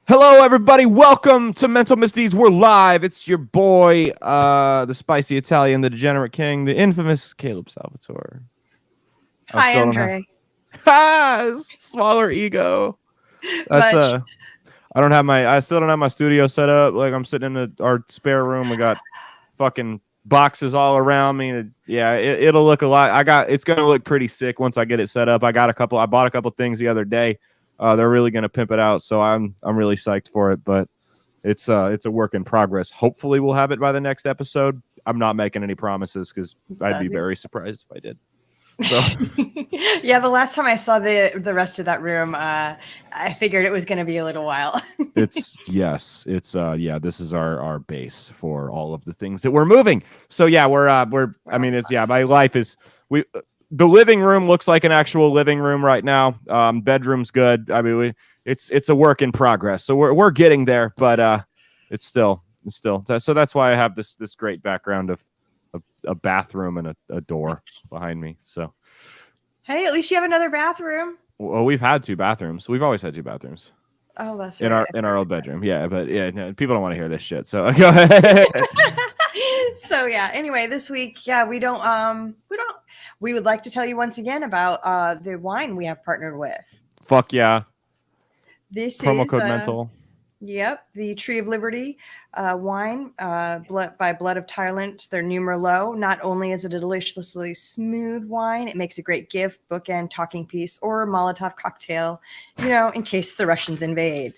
Hello, everybody. Welcome to Mental Misdeeds. We're live. It's your boy, the spicy Italian, the degenerate king, the infamous Caleb Salvatore. Hi, I'm Dre. Smaller ego. That's I still don't have my studio set up. Like, I'm sitting in our spare room. We got fucking boxes all around me. Yeah, it'll look a lot. It's gonna look pretty sick once I get it set up. I bought a couple things the other day. They're really gonna pimp it out, so I'm really psyched for it. But it's a work in progress. Hopefully, we'll have it by the next episode. I'm not making any promises because I'd be very surprised if I did. So. Yeah, the last time I saw the rest of that room, I figured it was going to be a little while. This is our base for all of the things that we're moving. So yeah, my life is the living room looks like an actual living room right now. Bedroom's good. I mean, it's a work in progress. So we're getting there, but it's still. So that's why I have this great background of a bathroom and a door behind me. So hey, at least you have another bathroom. Well, we've had two bathrooms. We've always had two bathrooms. Oh, that's right. In our old bedroom. Yeah, but yeah, no, people don't want to hear this shit. So go ahead. So yeah, anyway, this week, we would like to tell you once again about the wine we have partnered with. Fuck yeah. This promo is code mental. Yep, the Tree of Liberty wine by Blood of Tyrant. Their new Merlot. Not only is it a deliciously smooth wine, it makes a great gift, bookend, talking piece, or Molotov cocktail, in case the Russians invade.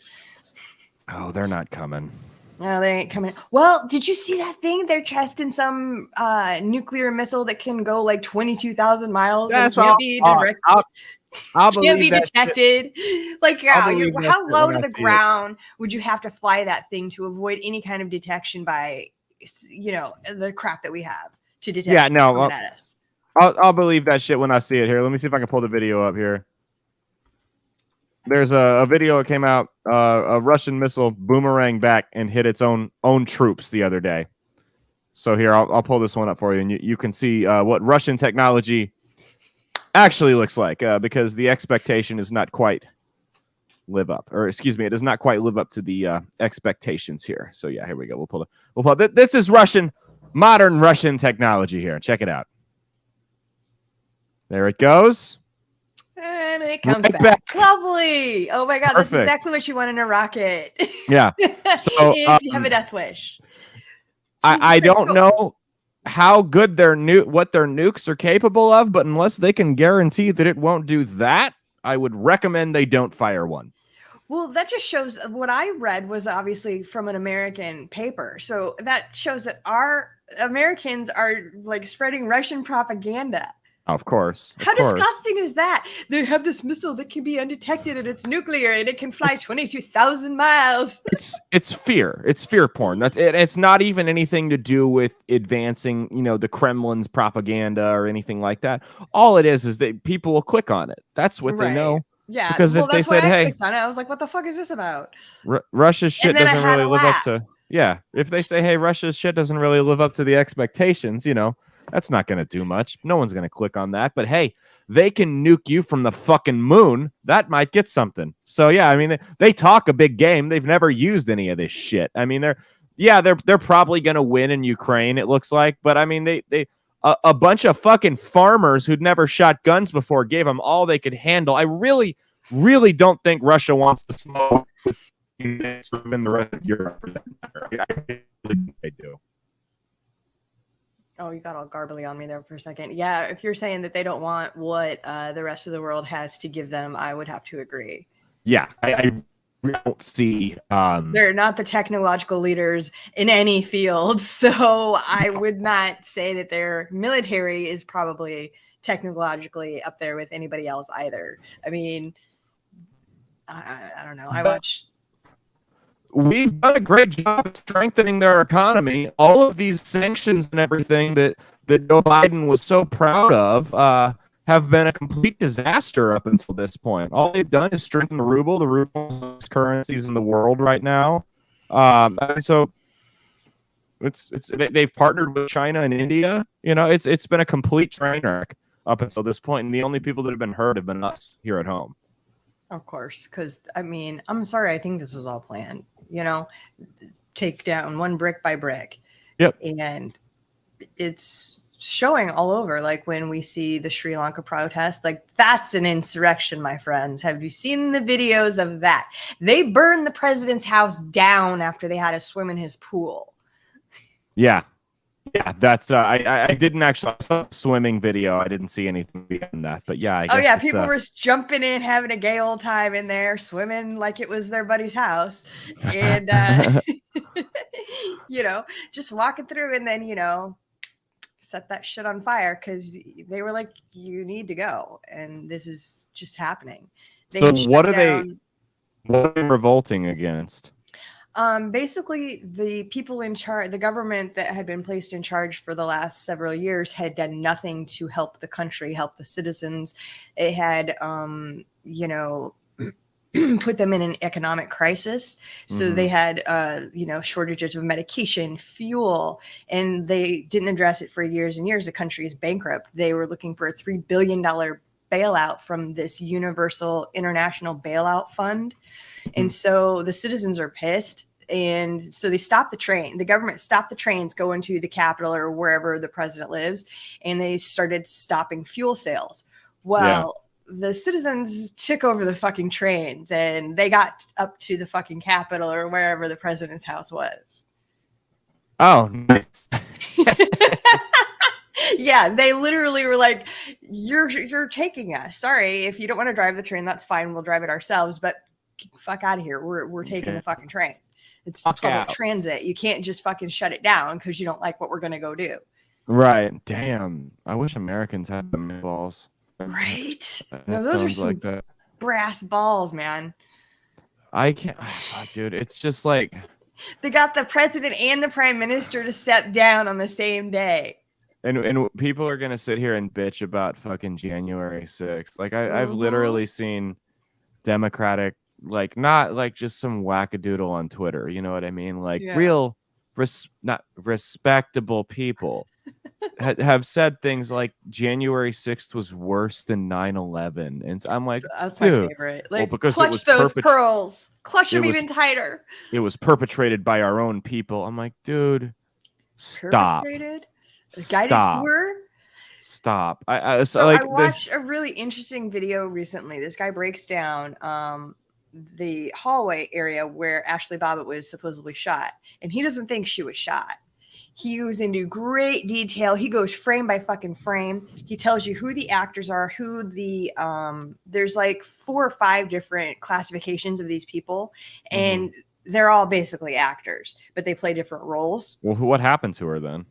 Oh, they're not coming. No, they ain't coming. Well, did you see that thing? They're testing some nuclear missile that can go like 22,000 miles. That's and can't be directed. I'll can't be detected. Like, how low to the ground would you have to fly that thing to avoid any kind of detection by, the crap that we have to detect? Yeah, no, at us. I'll believe that shit when I see it. Here, let me see if I can pull the video up here. There's a video that came out. A Russian missile boomerang back and hit its own troops the other day. So here, I'll pull this one up for you, and you can see what Russian technology actually looks like, because the expectation is not quite it does not quite live up to the expectations here. So yeah, here we go. We'll pull this is modern Russian technology here. Check it out. There it goes. And it comes back. Lovely. Oh my God. Perfect. That's exactly what you want in a rocket. Yeah. So if you have a death wish. I don't know how good what their nukes are capable of, but unless they can guarantee that it won't do that, I would recommend they don't fire one. Well, that just shows what I read was obviously from an American paper. So that shows that our Americans are like spreading Russian propaganda. Of course. How disgusting is that? They have this missile that can be undetected and it's nuclear and it can fly 22,000 miles. It's fear. It's fear porn. That's it. It's not even anything to do with advancing, the Kremlin's propaganda or anything like that. All it is that people will click on it. That's what they know. Yeah. Because if they said, "Hey," on it, I was like, "What the fuck is this about?" Russia's shit doesn't really live up to. Yeah. If they say, "Hey, Russia's shit doesn't really live up to the expectations," that's not going to do much. No one's going to click on that. But hey, they can nuke you from the fucking moon. That might get something. So yeah, I mean, they talk a big game. They've never used any of this shit. I mean, they're probably going to win in Ukraine, it looks like. But I mean, a bunch of fucking farmers who'd never shot guns before gave them all they could handle. I really, really don't think Russia wants to smoke in the rest of Europe for that matter. I really think they do. Oh, you got all garbly on me there for a second. Yeah, if you're saying that they don't want what the rest of the world has to give them, I would have to agree. Yeah, I don't see. They're not the technological leaders in any field, so I would not say that their military is probably technologically up there with anybody else either. I mean, I don't know. We've done a great job of strengthening their economy. All of these sanctions and everything that Joe Biden was so proud of have been a complete disaster up until this point. All they've done is strengthen the ruble. The ruble is currencies in the world right now. So they've partnered with China and India. It's been a complete train wreck up until this point, and the only people that have been hurt have been us here at home. Of course, because I mean, I'm sorry, I think this was all planned. Take down one brick by brick. Yep. And it's showing all over. Like when we see the Sri Lanka protest, like that's an insurrection, my friends. Have you seen the videos of that? They burned the president's house down after they had to swim in his pool. Yeah. Yeah, that's I didn't actually saw the swimming video. I didn't see anything beyond that, but yeah, I guess people were jumping in, having a gay old time in there, swimming like it was their buddy's house, and just walking through, and then set that shit on fire because they were like, "You need to go," and this is just happening. So what are they revolting against? Basically, the people in charge, the government that had been placed in charge for the last several years had done nothing to help the country, help the citizens. It had, put them in an economic crisis. So they had, shortages of medication, fuel, and they didn't address it for years and years. The country is bankrupt. They were looking for a $3 billion bailout from this universal international bailout fund. And so the citizens are pissed. And so they stopped the train. The government stopped the trains going to the Capitol or wherever the president lives. And they started stopping fuel sales. Well, the citizens took over the fucking trains and they got up to the fucking Capitol or wherever the president's house was. Oh, nice. Yeah, they literally were like, you're taking us. Sorry, if you don't want to drive the train, that's fine. We'll drive it ourselves. But fuck out of here. We're taking the fucking train. It's public transit. You can't just fucking shut it down because you don't like what we're going to go do. Right. Damn. I wish Americans had them balls. Right? No, those are some like brass balls, man. I can't. Dude, it's just like. They got the president and the prime minister to step down on the same day. And people are going to sit here and bitch about fucking January 6th. Like, I've literally seen Democratic, like, not like just some wackadoodle on Twitter. You know what I mean? Like, real, not respectable people have said things like January 6th was worse than 9/11. And I'm like, that's my favorite. Like, because clutch those pearls. Clutch them even tighter. It was perpetrated by our own people. I'm like, dude, stop. Perpetrated? A guided tour? Stop. I watched a really interesting video recently. This guy breaks down the hallway area where Ashley Babbitt was supposedly shot, and he doesn't think she was shot. He goes into great detail. He goes frame by fucking frame. He tells you who the actors are, who the there's like 4 or 5 different classifications of these people, and they're all basically actors, but they play different roles. Well, what happened to her then?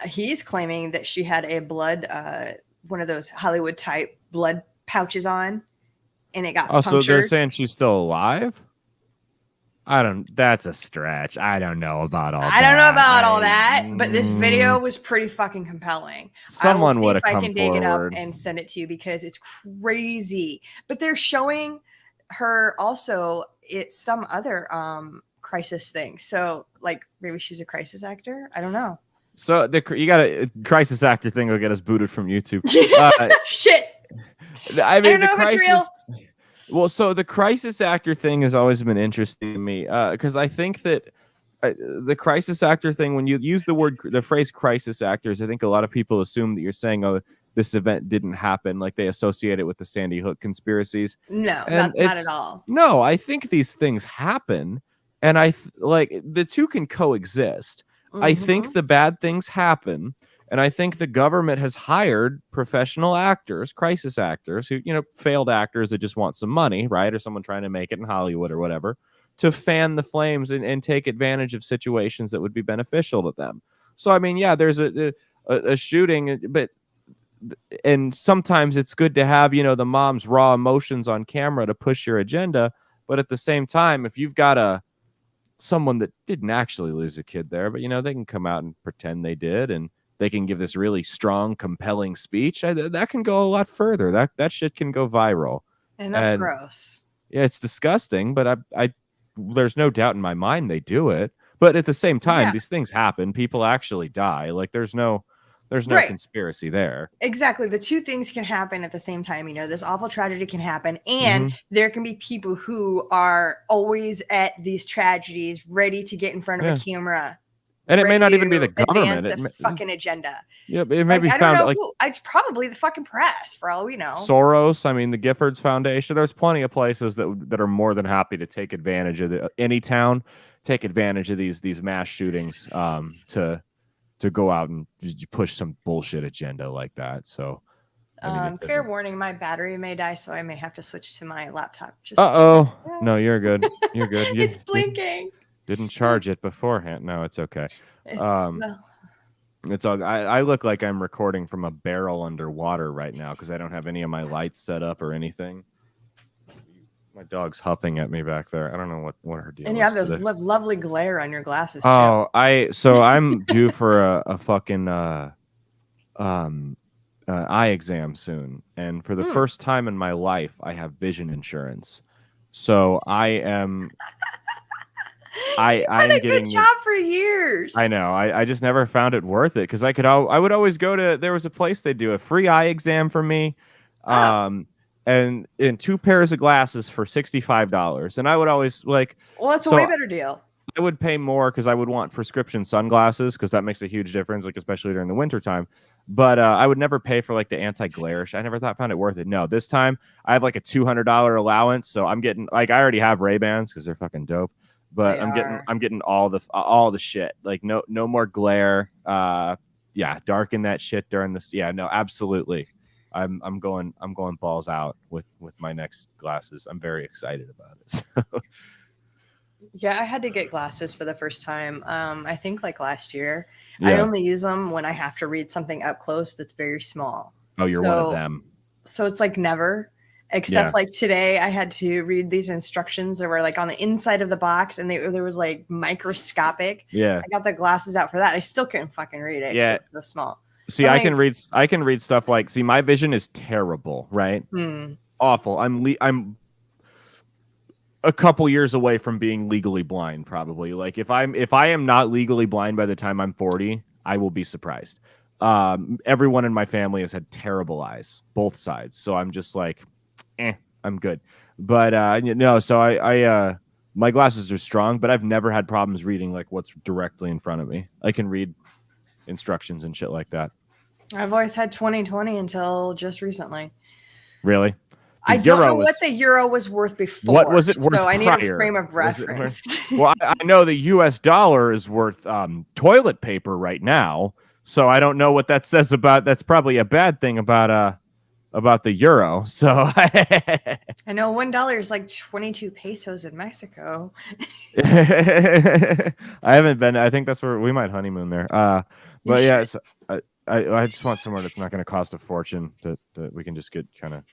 He's claiming that she had a blood, one of those Hollywood type blood pouches on, and it got punctured. So they're saying she's still alive? That's a stretch. I don't know about all that. I don't know about all that, but this video was pretty fucking compelling. Someone would have come forward. I can dig it up and send it to you because it's crazy. But they're showing her also it's some other crisis thing. So like maybe she's a crisis actor. I don't know. So you got a crisis actor thing will get us booted from YouTube. Shit. I mean, I don't know if it's real. Well, so the crisis actor thing has always been interesting to me because I think that the crisis actor thing, when you use the phrase crisis actors, I think a lot of people assume that you're saying, oh, this event didn't happen, like they associate it with the Sandy Hook conspiracies. No, that's not at all. No, I think these things happen, and like the two can coexist. I think the bad things happen, and I think the government has hired professional actors, crisis actors, who, failed actors that just want some money, right? Or someone trying to make it in Hollywood or whatever, to fan the flames and take advantage of situations that would be beneficial to them. So, I mean, yeah, there's a shooting, and sometimes it's good to have, the mom's raw emotions on camera to push your agenda. But at the same time, if you've got someone that didn't actually lose a kid there, but, they can come out and pretend they did, and they can give this really strong, compelling speech. That can go a lot further. That shit can go viral. And that's gross. Yeah, it's disgusting, but I there's no doubt in my mind they do it. But at the same time, these things happen. People actually die. Like there's no There's no conspiracy there. Exactly. The two things can happen at the same time. You know, this awful tragedy can happen, and there can be people who are always at these tragedies ready to get in front of a camera. And it may not even be the government. It's a fucking agenda. Yeah, it may be found. I don't know who. It's probably the fucking press, for all we know. Soros. I mean, the Giffords Foundation. There's plenty of places that are more than happy to take advantage of any town, take advantage of these mass shootings to go out and push some bullshit agenda like that. So, I mean, fair warning, my battery may die, so I may have to switch to my laptop. No, you're good. You're good. It's blinking. Didn't charge it beforehand. No, it's okay. It's all. I look like I'm recording from a barrel underwater right now because I don't have any of my lights set up or anything. My dog's huffing at me back there. I don't know what her deal is. And you have those lovely glare on your glasses too. So I'm due for a fucking eye exam soon, and for the first time in my life, I have vision insurance. So I am. I've had a good job for years. I know. I just never found it worth it because I would always go to. There was a place they do a free eye exam for me. And in 2 pairs of glasses for $65. And I would always like. Well, that's a way better deal. I would pay more because I would want prescription sunglasses because that makes a huge difference, like especially during the winter time. But I would never pay for like the anti-glare. I never found it worth it. No, this time I have like a $200 allowance, so I'm getting like I already have Ray-Bans because they're fucking dope. But I'm getting all the shit. Like no more glare. Darken that shit during this. Yeah, no, absolutely. I'm going balls out with my next glasses. I'm very excited about it. So. Yeah, I had to get glasses for the first time. I think like last year. Yeah. I only use them when I have to read something up close that's very small. Oh, you're one of them. So it's like never. Except like today, I had to read these instructions that were like on the inside of the box, and there was like microscopic. Yeah, I got the glasses out for that. I still couldn't fucking read it. Yeah, it's so small. See, I can read stuff like. See, my vision is terrible, right? Awful. I'm a couple years away from being legally blind, probably. Like if I am not legally blind by the time I'm 40, I will be surprised. Everyone in my family has had terrible eyes, both sides. So I'm just like. I'm good. But so I my glasses are strong, but I've never had problems reading like what's directly in front of me. I can read instructions and shit like that. I've always had 20/20 until just recently. Really? I don't know what the euro was worth before. What was it worth? So I need a frame of reference. Well, I know the US dollar is worth toilet paper right now. So I don't know what that says about. That's probably a bad thing about the euro. So I know $1 is like 22 pesos in Mexico. I haven't been. I think that's where we might honeymoon there. But yeah, I just want somewhere that's not going to cost a fortune that we can just get kind of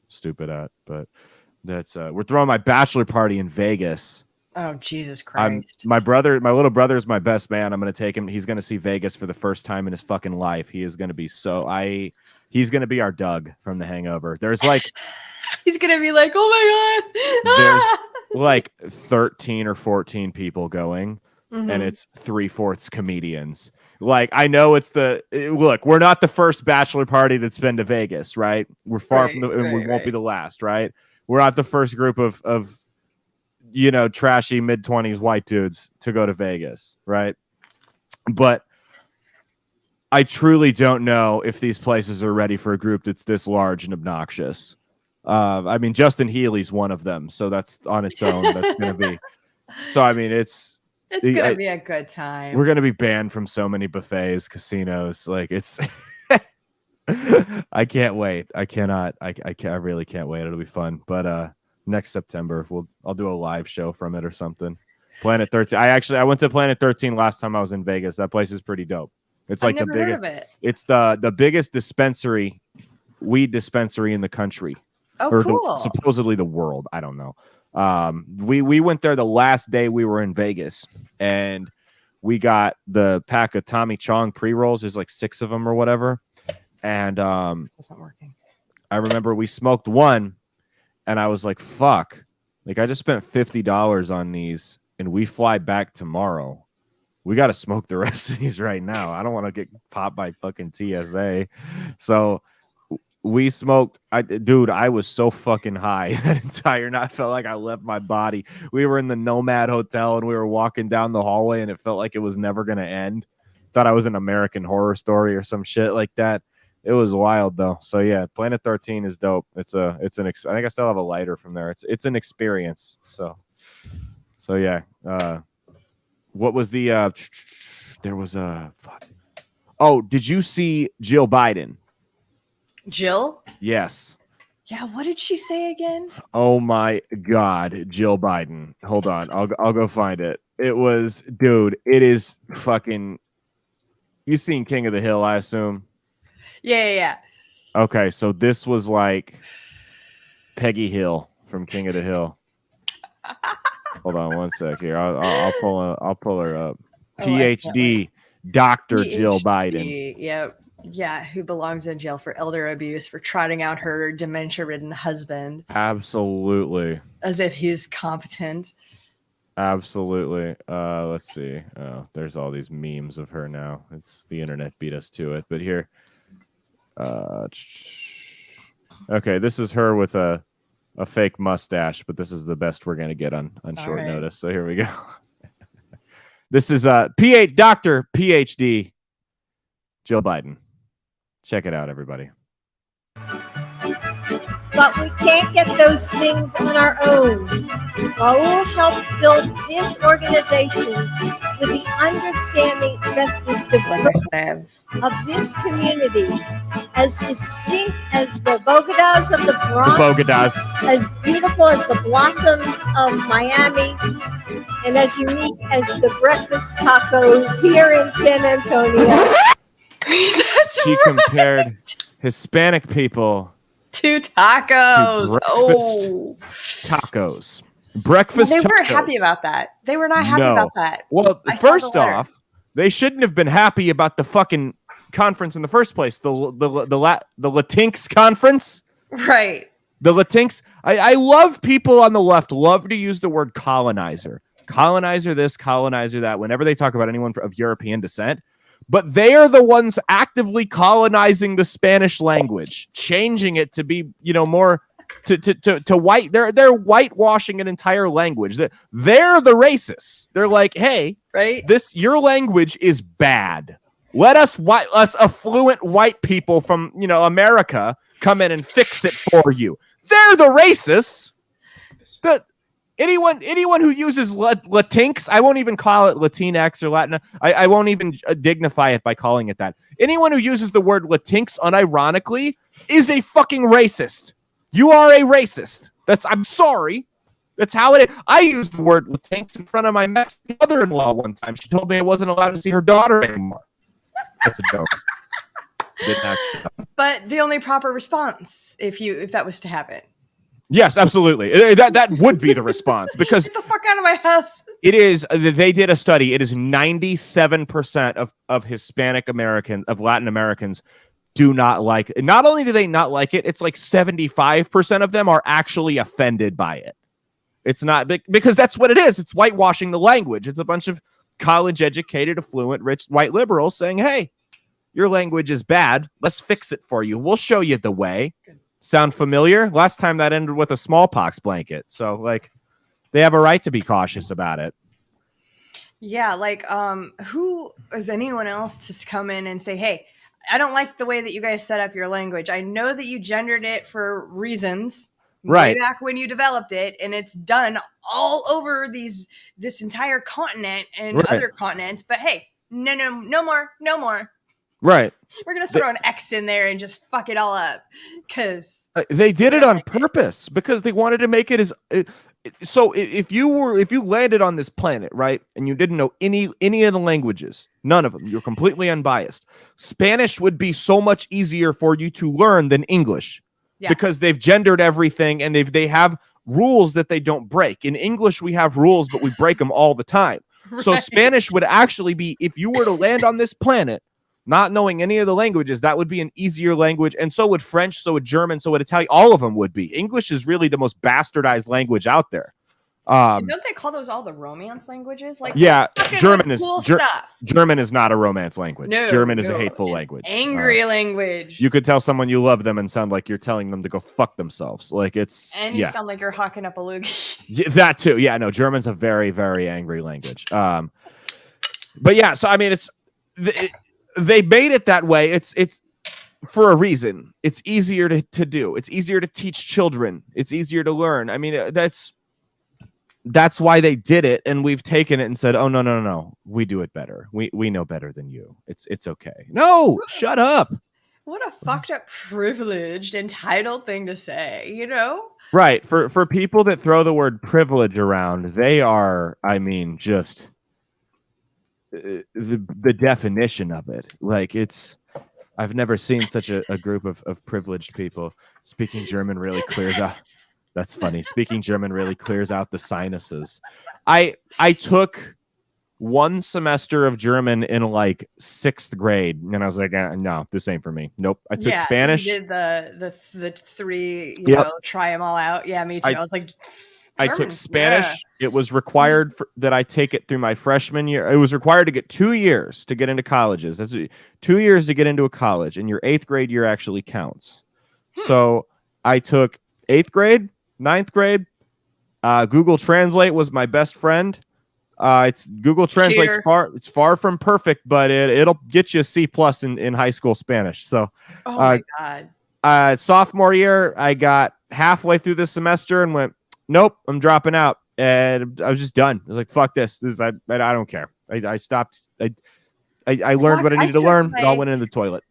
stupid at. But that's we're throwing my bachelor party in Vegas. Oh, Jesus Christ. My little brother is my best man. I'm going to take him. He's going to see Vegas for the first time in his fucking life. He is going to be he's going to be our Doug from The Hangover. There's like, he's going to be like, oh my God. There's like 13 or 14 people going and it's 3/4 comedians. Like, I know look, we're not the first bachelor party that's been to Vegas, right? We're far from we won't be the last, right? We're not the first group of trashy mid-20s white dudes to go to Vegas, right? But I truly don't know if these places are ready for a group that's this large and obnoxious. I mean, Justin Healy's one of them, so that's on its own. That's going to be. So I mean, it's going to be a good time. We're going to be banned from so many buffets, casinos. Like it's. I can't wait. I cannot. I really can't wait. It'll be fun. But next September, I'll do a live show from it or something. Planet 13. I went to Planet 13 last time I was in Vegas. That place is pretty dope. It's like the biggest. It's the biggest weed dispensary in the country. Oh, or cool. Supposedly the world. I don't know. We went there the last day we were in Vegas, and we got the pack of Tommy Chong pre-rolls. There's like 6 of them or whatever. And it's not working. I remember we smoked one, and I was like, "Fuck!" Like I just spent $50 on these, and we fly back tomorrow. we got to smoke the rest of these right now. I don't want to get popped by fucking TSA. So we smoked. Dude, I was so fucking high that entire night. I felt like I left my body. We were in the Nomad Hotel and we were walking down the hallway and it felt like it was never going to end. Thought I was an American Horror Story or some shit like that. It was wild though. So yeah, Planet 13 is dope. I think I still have a lighter from there. It's an experience. So yeah. What was the there was a fuck. Oh, did you see Jill Biden? Jill? Yes. Yeah, what did she say again? Oh my God, Jill Biden. Hold on. I'll go find it. It was, dude, it is fucking. You seen King of the Hill, I assume? Yeah. Okay, so this was like Peggy Hill from King of the Hill. Hold on one sec here. I'll pull her up. PhD, Dr. Jill Biden. Yep. Yeah, who belongs in jail for elder abuse for trotting out her dementia-ridden husband. Absolutely. As if he's competent. Absolutely. Let's see. Oh, there's all these memes of her now. It's the internet beat us to it. But here. Okay, this is her with a fake mustache, but this is the best we're gonna get on short notice. So here we go. This is Dr. PhD Jill Biden. Check it out, everybody. But we can't get those things on our own. Raul helped build this organization with the understanding that the diversity of this community, as distinct as the Bogotas of the Bronx, as beautiful as the blossoms of Miami, and as unique as the breakfast tacos here in San Antonio. She compared Hispanic people to tacos. Tacos. Breakfast They tacos. weren't happy about that. They were not happy about that. Well, first off, they shouldn't have been happy about the fucking conference in the first place. The Latinx conference. Right. The Latinx. I love people on the left love to use the word colonizer. Colonizer this, colonizer that, whenever they talk about anyone of European descent. But they are the ones actively colonizing the Spanish language, changing it to be, more to white. They're whitewashing an entire language. They're the racists. They're like, hey, right? Your language is bad. Let us affluent white people from America come in and fix it for you. They're the racists. Anyone who uses Latinx, I won't even call it Latinx or Latin. I won't even dignify it by calling it that. Anyone who uses the word Latinx unironically is a fucking racist. You are a racist. I'm sorry. That's how it is. I used the word Latinx in front of my Mexican mother-in-law one time. She told me I wasn't allowed to see her daughter anymore. That's a joke. Didn't actually. But the only proper response, if that was to happen. Yes, absolutely. That would be the response because get the fuck out of my house. It is. They did a study. It is 97% of Hispanic Americans, of Latin Americans, do not like it. Not only do they not like it, it's like 75% of them are actually offended by it. It's not because that's what it is. It's whitewashing the language. It's a bunch of college-educated, affluent, rich white liberals saying, "Hey, your language is bad. Let's fix it for you. We'll show you the way." Sound familiar? Last time that ended with a smallpox blanket. So, they have a right to be cautious about it. Yeah, who is anyone else to come in and say, hey, I don't like the way that you guys set up your language. I know that you gendered it for reasons way back when you developed it, and it's done all over this entire continent and other continents. But hey, no more. Right. We're going to throw an X in there and just fuck it all up because they did it on purpose because they wanted to make it as so if you landed on this planet, right, and you didn't know any of the languages, none of them, you're completely unbiased. Spanish would be so much easier for you to learn than English because they've gendered everything and they have rules that they don't break. In English, we have rules, but we break them all the time. Right. So Spanish would actually be, if you were to land on this planet not knowing any of the languages, that would be an easier language. And so would French, so would German, so would Italian. All of them would be. English is really the most bastardized language out there. Don't they call those all the romance languages? Like, yeah, German is cool stuff. German is not a romance language. No, German is a hateful language. Angry language. You could tell someone you love them and sound like you're telling them to go fuck themselves. Like you sound like you're hawking up a loogie. Yeah, that too. Yeah, no, German's a very, very angry language. But yeah, so I mean, they made it that way. It's for a reason. It's easier to do. It's easier to teach children. It's easier to learn. I mean, that's why they did it, and we've taken it and said, "Oh no, we do it better. We know better than you. It's okay." No, shut up. What a fucked up, privileged, entitled thing to say, you know? Right. For people that throw the word privilege around, they are, I mean, just the definition of it. Like I've never seen such a group of privileged people. Speaking German really clears out. That's funny. Speaking German really clears out the sinuses. I took one semester of German in like 6th grade, and I was like, no, this ain't for me. Nope. I took Spanish. You did the 3, you know, try them all out. Yeah, me too. I was like, I took Spanish. Yeah. It was required that I take it through my freshman year. It was required to get 2 years to get into colleges. That's 2 years to get into a college, and your 8th grade year actually counts. So I took 8th grade, 9th grade. Google Translate was my best friend. It's Google Translate's it's far from perfect, but it'll get you a C+ in high school Spanish. So, oh my God. Sophomore year, I got halfway through the semester and went, nope, I'm dropping out, and I was just done. I was like, fuck this. I don't care. I stopped. I learned what I needed to learn. It all went in the toilet.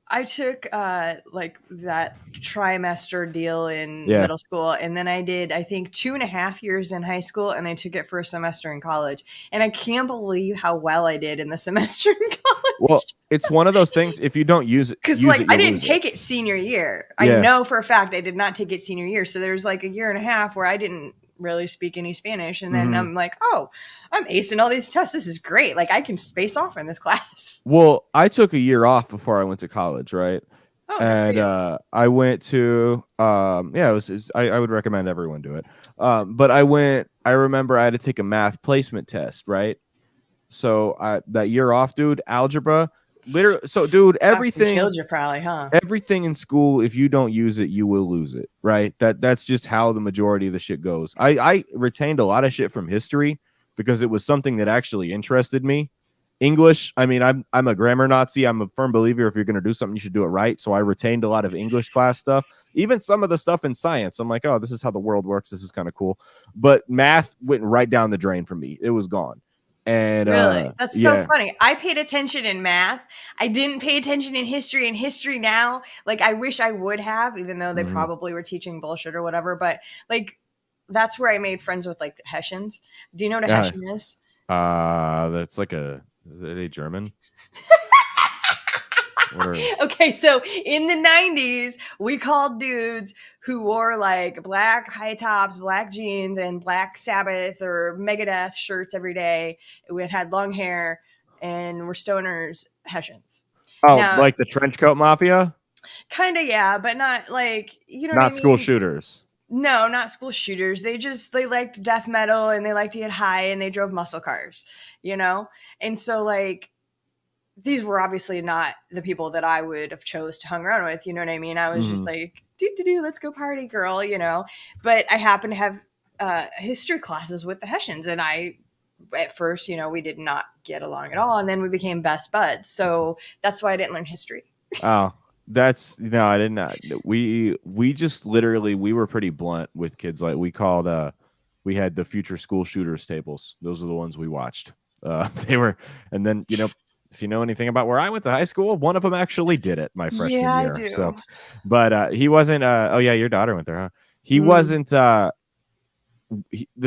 I took like that trimester deal in middle school, and then I did, I think, 2.5 years in high school, and I took it for a semester in college. And I can't believe how well I did in the semester in college. Well, it's one of those things, if you don't use it, because like I didn't take it senior year. I know for a fact I did not take it senior year. So there's like 1.5 years where I didn't really speak any Spanish, and then I'm like, oh, I'm acing all these tests. This is great. Like I can space off in this class. Well, I took a year off before I went to college, right? Oh, and I went to I would recommend everyone do it. But I remember I had to take a math placement test, right? So that year off, dude, algebra, literally. So, dude, everything killed you probably, huh? Everything in school, if you don't use it, you will lose it, right? That's just how the majority of the shit goes. I retained a lot of shit from history because it was something that actually interested me. English, I mean, I'm a grammar Nazi. I'm a firm believer if you're going to do something, you should do it right. So I retained a lot of English class stuff, even some of the stuff in science. I'm like, oh, this is how the world works. This is kind of cool. But math went right down the drain for me. It was gone. And really, that's so funny. I paid attention in math. I didn't pay attention in history. And history now, like, I wish I would have, even though they probably were teaching bullshit or whatever. But like, that's where I made friends with like the Hessians. Do you know what a Hessian is? That's like are they German? Okay, so in the 90s, we called dudes who wore like black high tops, black jeans, and Black Sabbath or Megadeth shirts every day. We had long hair and were stoners Hessians. Oh, now, like the trench coat mafia? Kind of, yeah, but not like, you know, not what I mean? School shooters. No, not school shooters. They liked death metal and they liked to get high and they drove muscle cars, you know? And so like, these were obviously not the people that I would have chose to hang around with. You know what I mean? I was just like, let's go party, girl, you know? But I happened to have history classes with the Hessians. And at first, you know, we did not get along at all. And then we became best buds. So that's why I didn't learn history. Oh, I did not. We just literally, we were pretty blunt with kids. Like we had the future school shooters tables. Those are the ones we watched. They were, and then, you know, if you know anything about where I went to high school, one of them actually did it my freshman year. I do. So, but he wasn't. Oh yeah, your daughter went there, huh? He wasn't. The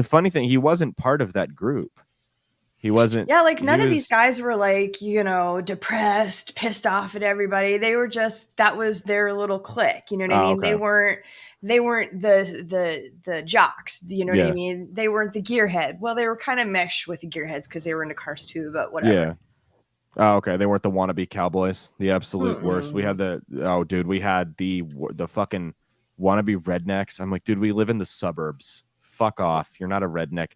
funny thing, he wasn't part of that group. He wasn't. Yeah, like none of these guys were like, you know, depressed, pissed off at everybody. They were just, that was their little clique. You know what I mean? Okay. They weren't the jocks. You know what I mean? They weren't the gearhead. Well, they were kind of meshed with the gearheads because they were into cars too. But whatever. Yeah. Oh, okay. They weren't the wannabe cowboys, the absolute worst. We had we had the fucking wannabe rednecks. I'm like, dude, we live in the suburbs. fuck off. You're not a redneck.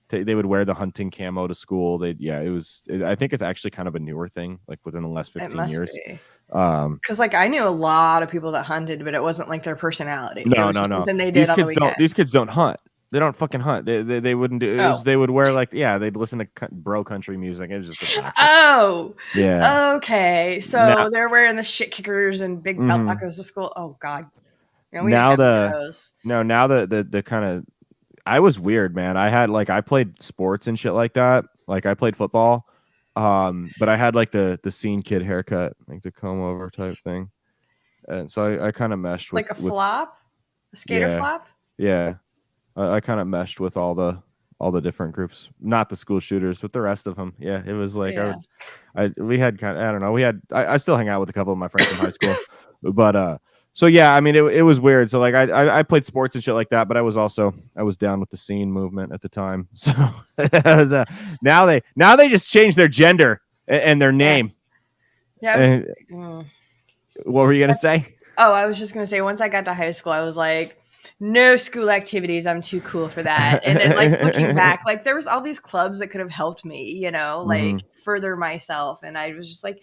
They would wear the hunting camo to school. I think it's actually kind of a newer thing, like within the last 15 years. Because like I knew a lot of people that hunted, but it wasn't like their personality. No. Something they did These kids don't hunt. They don't fucking hunt. They wouldn't do. They would wear they'd listen to bro country music. It was just yeah. Okay, so they're wearing the shit kickers and big belt buckles to school. Oh God. Now the kind of I was weird, man. I played sports and shit like that. Like I played football, but I had like the scene kid haircut, like the comb over type thing, and so I kind of meshed with like a skater flop. Yeah, I kind of meshed with all the different groups, not the school shooters, but the rest of them. Yeah, it was like we had kind of I don't know. I still hang out with a couple of my friends in high school, but so yeah, I mean it was weird. So like I played sports and shit like that, but I was down with the scene movement at the time. So now they just changed their gender and their name. Yeah. What were you gonna say? Oh, I was just gonna say once I got to high school, I was like, no school activities. I'm too cool for that. And then like looking back, like there was all these clubs that could have helped me, like further myself. And I was just like,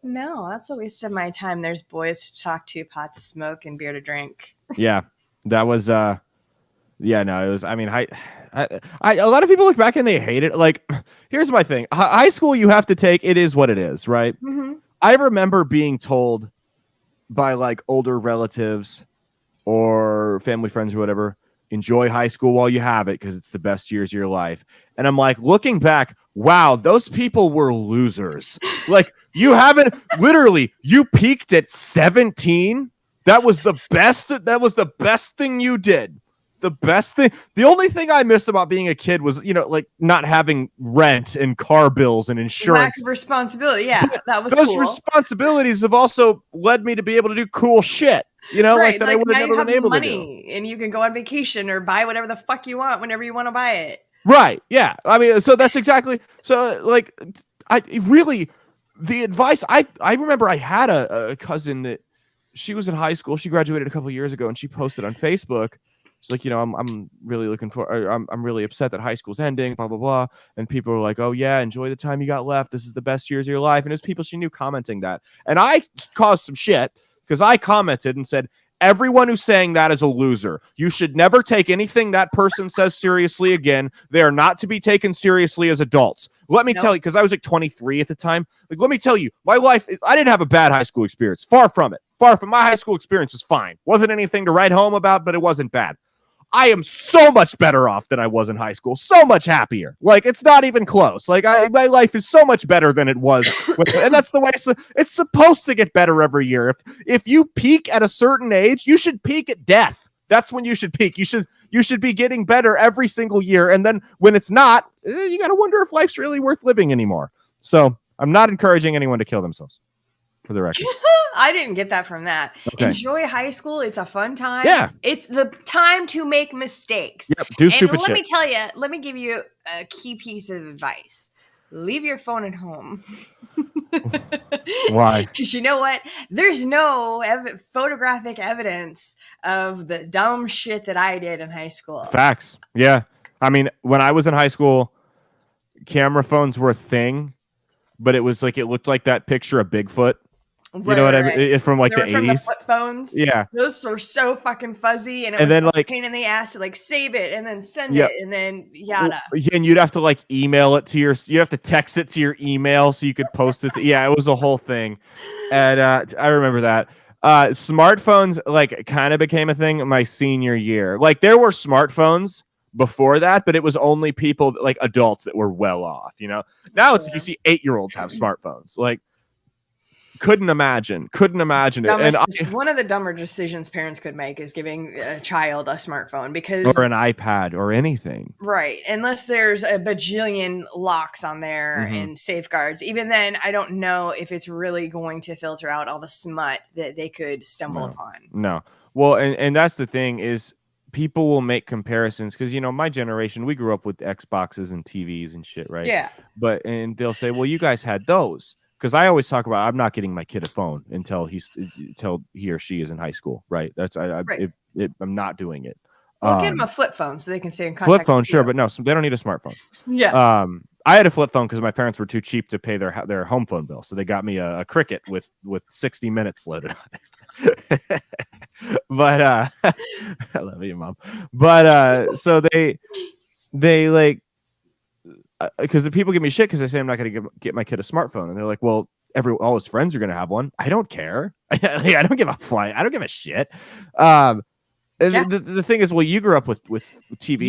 no, that's a waste of my time. There's boys to talk to, pot to smoke, and beer to drink. Yeah, that was it was. I mean, a lot of people look back and they hate it. Like, here's my thing: high school, you have to take. It is what it is, right? Mm-hmm. I remember being told by like older relatives or family friends or whatever, enjoy high school while you have it because it's the best years of your life. And I'm like, looking back, wow, those people were losers. Like, you haven't literally, you peaked at 17. That was the best thing you did. The best thing. The only thing I missed about being a kid was, like not having rent and car bills and insurance. Lack of responsibility. Yeah, that was those cool. responsibilities have also led me to be able to do cool shit. Right, that I would have never been able to do. And you can go on vacation or buy whatever the fuck you want whenever you want to buy it. Right. Yeah. I mean, so that's exactly. So like, the advice I remember I had a cousin that she was in high school. She graduated a couple of years ago and she posted on Facebook. She's like, I'm really I'm really upset that high school's ending, blah, blah, blah. And people were like, oh yeah, enjoy the time you got left. This is the best years of your life. And there's people she knew commenting that. And I caused some shit because I commented and said, everyone who's saying that is a loser. You should never take anything that person says seriously again. They are not to be taken seriously as adults. Let me tell you, because I was like 23 at the time. Like, let me tell you, my life, I didn't have a bad high school experience. Far from it. My high school experience was fine. Wasn't anything to write home about, but it wasn't bad. I am so much better off than I was in high school. So much happier. Like, it's not even close. Like, my life is so much better than it was. And that's the way it's supposed to get better every year. If you peak at a certain age, you should peak at death. That's when you should peak. You should be getting better every single year. And then when it's not, you got to wonder if life's really worth living anymore. So I'm not encouraging anyone to kill themselves, for the record. I didn't get that from that. Okay. Enjoy high school. It's a fun time. Yeah. It's the time to make mistakes. Yep. Do stupid shit. Let me tell you, let me give you a key piece of advice. Leave your phone at home. Why? Because you know what? There's no photographic evidence of the dumb shit that I did in high school. Facts. Yeah. I mean, when I was in high school, camera phones were a thing, but it was like, it looked like that picture of Bigfoot. You know what I mean? It's from like the 80s. From the flip phones. Yeah. Those were so fucking fuzzy. And it was like a pain in the ass to like save it and then send it and then yada. And you'd have to like email it to you'd have to text it to your email so you could post it. It was a whole thing. And I remember that. Smartphones like kind of became a thing my senior year. Like there were smartphones before that, but it was only people like adults that were well off, Now it's like you see 8-year-olds have smartphones. Like, couldn't imagine it. One of the dumber decisions parents could make is giving a child a smartphone because or an iPad or anything. Right. Unless there's a bajillion locks on there and safeguards. Even then, I don't know if it's really going to filter out all the smut that they could stumble upon. No. Well, and that's the thing is people will make comparisons because, my generation, we grew up with Xboxes and TVs and shit, right? Yeah. And they'll say, well, you guys had those. Because I always talk about I'm not getting my kid a phone until he or she is in high school, right? I'm not doing it. Well, get them a flip phone so they can stay in contact. Flip phone, with sure, you. but no, they don't need a smartphone. Yeah. I had a flip phone because my parents were too cheap to pay their home phone bill, so they got me a Cricket with 60 minutes loaded on it. But I love you, Mom. But so they like, because the people give me shit because I say I'm not going to get my kid a smartphone, and they're like, well, all his friends are going to have one. I don't care. I don't give a fly. I don't give a shit. Yeah. The thing is, well, you grew up with TV.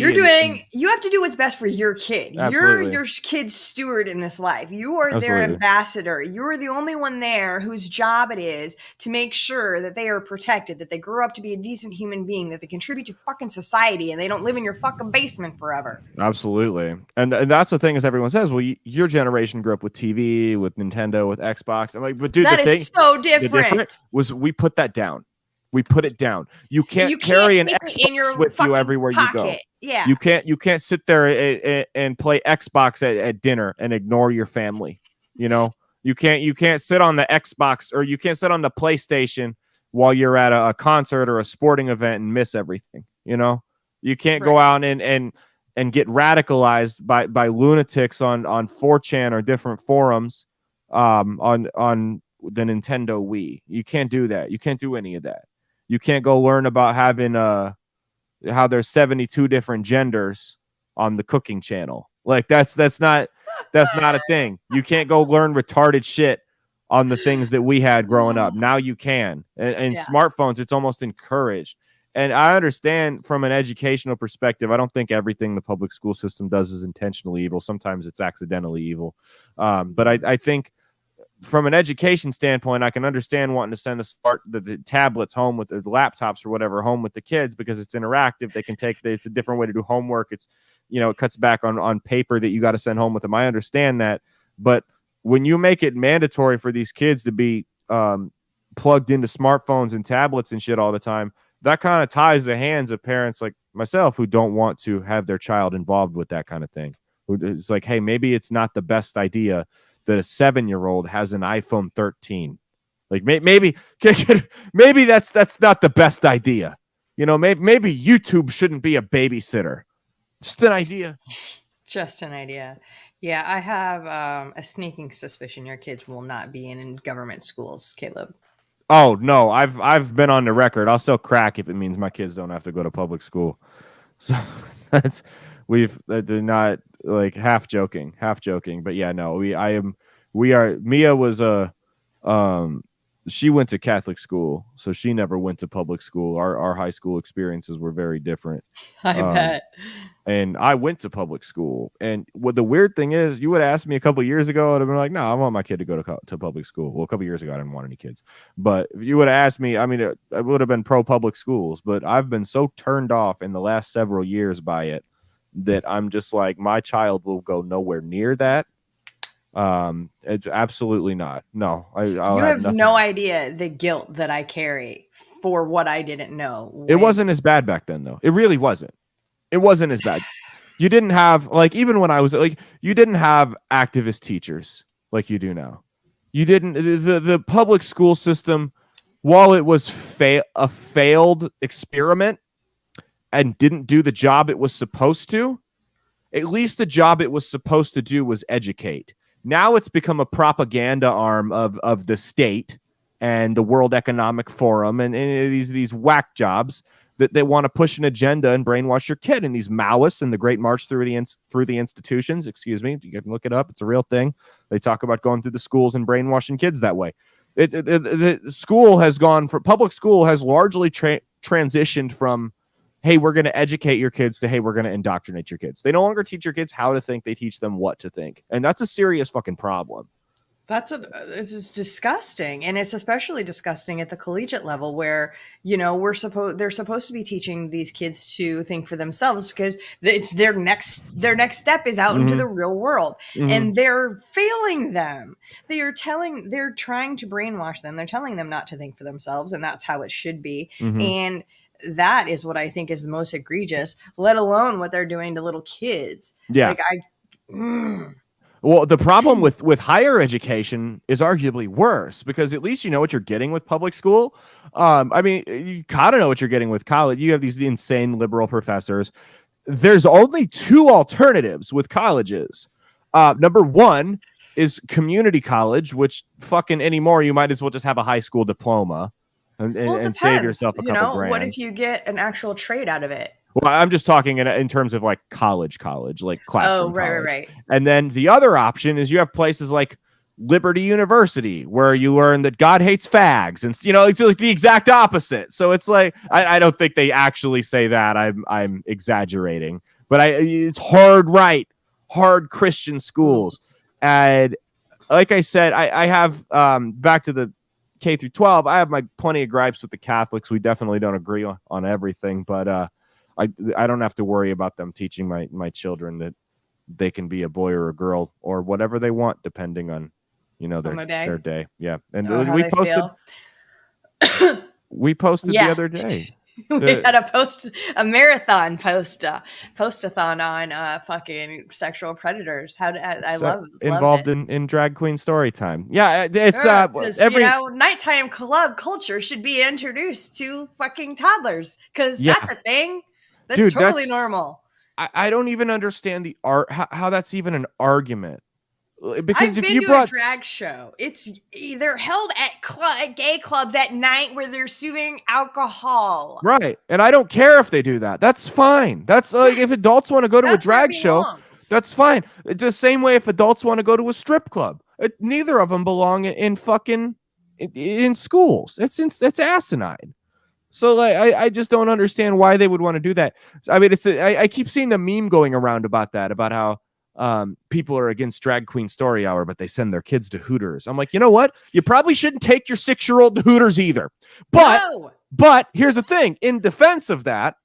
You have to do what's best for your kid. Absolutely. You're your kid's steward in this life. You are Absolutely. their ambassador. You're the only one there whose job it is to make sure that they are protected, that they grow up to be a decent human being, that they contribute to fucking society, and they don't live in your fucking basement forever. Absolutely. And that's the thing, is everyone says, well, your generation grew up with TV, with Nintendo, with Xbox. I'm like, but dude, that is so different. Was we put that down. We put it down. You can't carry an Xbox with you everywhere pocket. you go. Yeah. You can't sit there and play Xbox at dinner and ignore your family. You know, you can't sit on the Xbox, or you can't sit on the PlayStation while you're at a concert or a sporting event and miss everything. You know, you can't go out and get radicalized by lunatics on 4chan or different forums on the Nintendo Wii. You can't do that. You can't do any of that. You can't go learn about having how there's 72 different genders on the cooking channel. Like that's not a thing. You can't go learn retarded shit on the things that we had growing up. Now you can. And smartphones, it's almost encouraged. And I understand from an educational perspective, I don't think everything the public school system does is intentionally evil. Sometimes it's accidentally evil. But I think from an education standpoint, I can understand wanting to send the tablets home with the laptops or whatever home with the kids, because it's interactive. They can it's a different way to do homework. It's, it cuts back on paper that you got to send home with them. I understand that. But when you make it mandatory for these kids to be plugged into smartphones and tablets and shit all the time, that kind of ties the hands of parents like myself who don't want to have their child involved with that kind of thing. It's like, hey, maybe it's not the best idea that a 7-year-old has an iPhone 13. Like maybe that's not the best idea. Maybe YouTube shouldn't be a babysitter. Just an idea. Just an idea. Yeah, I have a sneaking suspicion your kids will not be in government schools, Caleb. Oh no, I've been on the record. I'll sell crack if it means my kids don't have to go to public school. So they're not, like, half joking, but yeah, no, Mia was she went to Catholic school, so she never went to public school. Our high school experiences were very different. I bet. And I went to public school. And what the weird thing is, you would ask me a couple of years ago, I'd have been like, no, I want my kid to go to public school. Well, a couple of years ago, I didn't want any kids. But if you would have asked me, I mean, I would have been pro public schools. But I've been so turned off in the last several years by it that I'm just like, my child will go nowhere near that. It's absolutely not. No, you have no idea the guilt that I carry for what I didn't know. It wasn't as bad back then, though. It really wasn't. It wasn't as bad. You didn't have, like, even when I was like, you didn't have activist teachers like you do now. You didn't. The public school system, while it was a failed experiment and didn't do the job it was supposed to, at least the job it was supposed to do was educate. Now it's become a propaganda arm of the state and the World Economic Forum and these whack jobs that they want to push an agenda and brainwash your kid. And these Maoists and the Great March through the institutions, excuse me, you can look it up. It's a real thing. They talk about going through the schools and brainwashing kids that way. The school has gone for public school has largely transitioned from, hey, we're going to educate your kids to, hey, we're going to indoctrinate your kids. They no longer teach your kids how to think. They teach them what to think. And that's a serious fucking problem. It's disgusting. And it's especially disgusting at the collegiate level where, they're supposed to be teaching these kids to think for themselves because it's their next step is out into the real world. And they're failing them. They're trying to brainwash them. They're telling them not to think for themselves. And that's how it should be. And that is what I think is the most egregious, let alone what they're doing to little kids. Yeah. Well, the problem with higher education is arguably worse because at least you know what you're getting with public school. I mean, you gotta know what you're getting with college. You have these insane liberal professors. There's only two alternatives with colleges. Number one is community college, which fucking anymore, you might as well just have a high school diploma and save yourself a couple grand. What if you get an actual trade out of it? Well, I'm just talking in terms of like college, like classroom. Oh, right. And then the other option is you have places like Liberty University where you learn that God hates fags, and it's like the exact opposite. So it's like I don't think they actually say that. I'm exaggerating, but it's hard Christian schools, and like I said, I have back to the K through 12. I have my plenty of gripes with the Catholics. We definitely don't agree on everything, but I don't have to worry about them teaching my children that they can be a boy or a girl or whatever they want, depending on, their day. Yeah. And we posted the other day. We had a marathon post-a-thon on fucking sexual predators. I love involved it. in drag queen story time. Yeah, it's nighttime club culture should be introduced to fucking toddlers because that's a thing. That's totally normal. I don't even understand the art how that's even an argument. Because I've been to a drag show. They're held at gay clubs at night where they're serving alcohol. Right. And I don't care if they do that. That's fine. That's like if adults want to go to a drag show, that's fine. It's the same way if adults want to go to a strip club. Neither of them belong in fucking in schools. It's asinine. So like I just don't understand why they would want to do that. I mean, I keep seeing the meme going around about how people are against drag queen story hour, but they send their kids to Hooters. I'm like, you know what? You probably shouldn't take your 6-year-old to Hooters either. But here's the thing. In defense of that,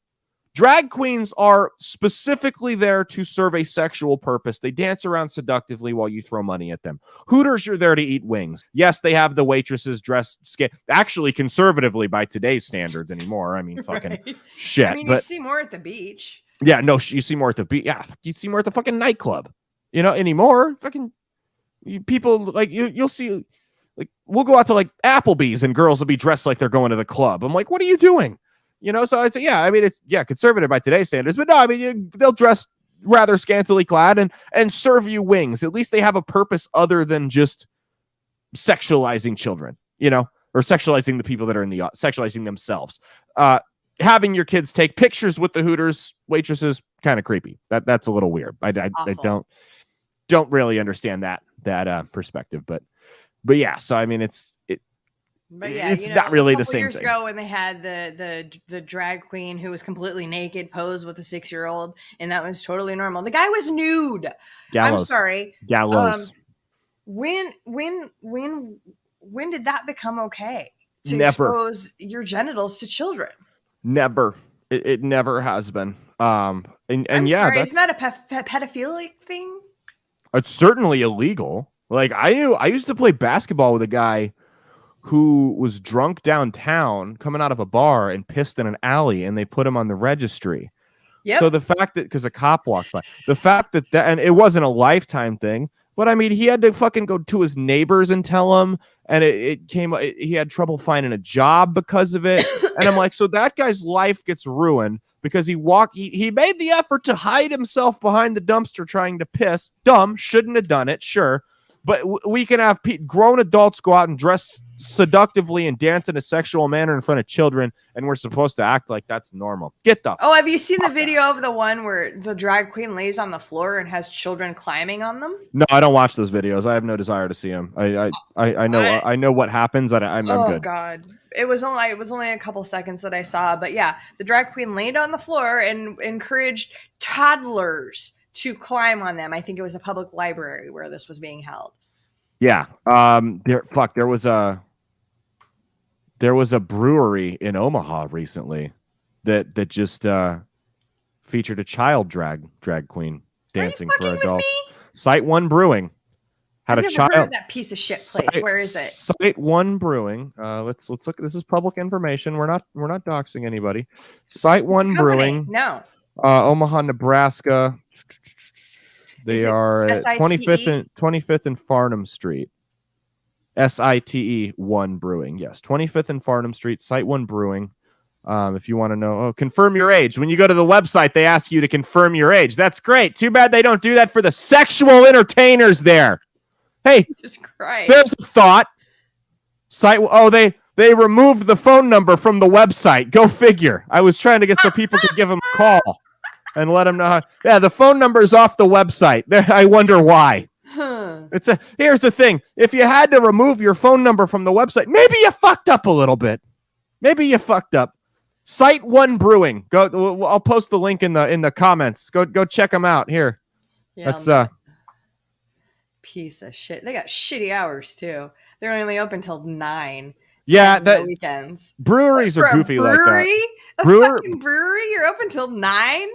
drag queens are specifically there to serve a sexual purpose. They dance around seductively while you throw money at them. Hooters, you're there to eat wings. Yes, they have the waitresses dressed actually conservatively by today's standards anymore. I mean, fucking shit. I mean, you see more at the beach. Yeah, no, you see more at the beach. Yeah, you see more at the fucking nightclub. Anymore, fucking people like you'll see. Like we'll go out to like Applebee's and girls will be dressed like they're going to the club. I'm like, what are you doing? So I'd say, yeah, I mean, it's conservative by today's standards, but no, I mean, they'll dress rather scantily clad and serve you wings. At least they have a purpose other than just sexualizing children, or sexualizing the people that are in the sexualizing themselves. Having your kids take pictures with the Hooters waitresses, kind of creepy. That's a little weird. I don't really understand that perspective, but yeah. So I mean, it's not really the same years thing. Ago when they had the drag queen who was completely naked pose with a 6-year-old, and that was totally normal. The guy was nude. Gallows. I'm sorry. Gallows. When did that become okay to expose your genitals to children? Never. It never has been. And I'm sorry, isn't that a pedophilic thing? It's certainly illegal. Like I used to play basketball with a guy who was drunk downtown coming out of a bar and pissed in an alley, and they put him on the registry. Yep. So the fact that, because a cop walked by, the fact that, and it wasn't a lifetime thing, but I mean, he had to fucking go to his neighbors and tell them, and he had trouble finding a job because of it. And I'm like, so that guy's life gets ruined because he made the effort to hide himself behind the dumpster trying to piss. Dumb, shouldn't have done it, sure. But we can have grown adults go out and dress seductively and dance in a sexual manner in front of children, and we're supposed to act like that's normal. Get the have you seen the video of the one where the drag queen lays on the floor and has children climbing on them? No, I don't watch those videos. I have no desire to see them. I know what happens. I'm good. Oh God. It was only a couple seconds that I saw, but yeah, the drag queen laid on the floor and encouraged toddlers to climb on them. I think it was a public library where this was being held. Yeah. There was a brewery in Omaha recently that just featured a child drag queen dancing for adults. Site One Brewing had I've a never child. heard of that piece of shit place. Where is it? Site One Brewing. Let's look. This is public information. We're not doxing anybody. Site One Brewing. No. Omaha, Nebraska. They are at 25th and Farnham Street. SITE 1 Brewing. Yes, 25th and Farnham Street, Site 1 Brewing. If you want to know, confirm your age. When you go to the website, they ask you to confirm your age. That's great. Too bad they don't do that for the sexual entertainers there. Hey, there's a thought. They removed the phone number from the website. Go figure. I was trying to get so people could give them a call and let them know how. Yeah, the phone number is off the website. I wonder why. Here's the thing. If you had to remove your phone number from the website, maybe you fucked up a little bit. Maybe you fucked up. Site 1 Brewing. Go. I'll post the link in the comments. Go check them out here. Yeah, that's piece of shit. They got shitty hours too. They're only open till 9. Yeah, that weekends. Breweries are goofy like that. A fucking brewery? You're open till 9?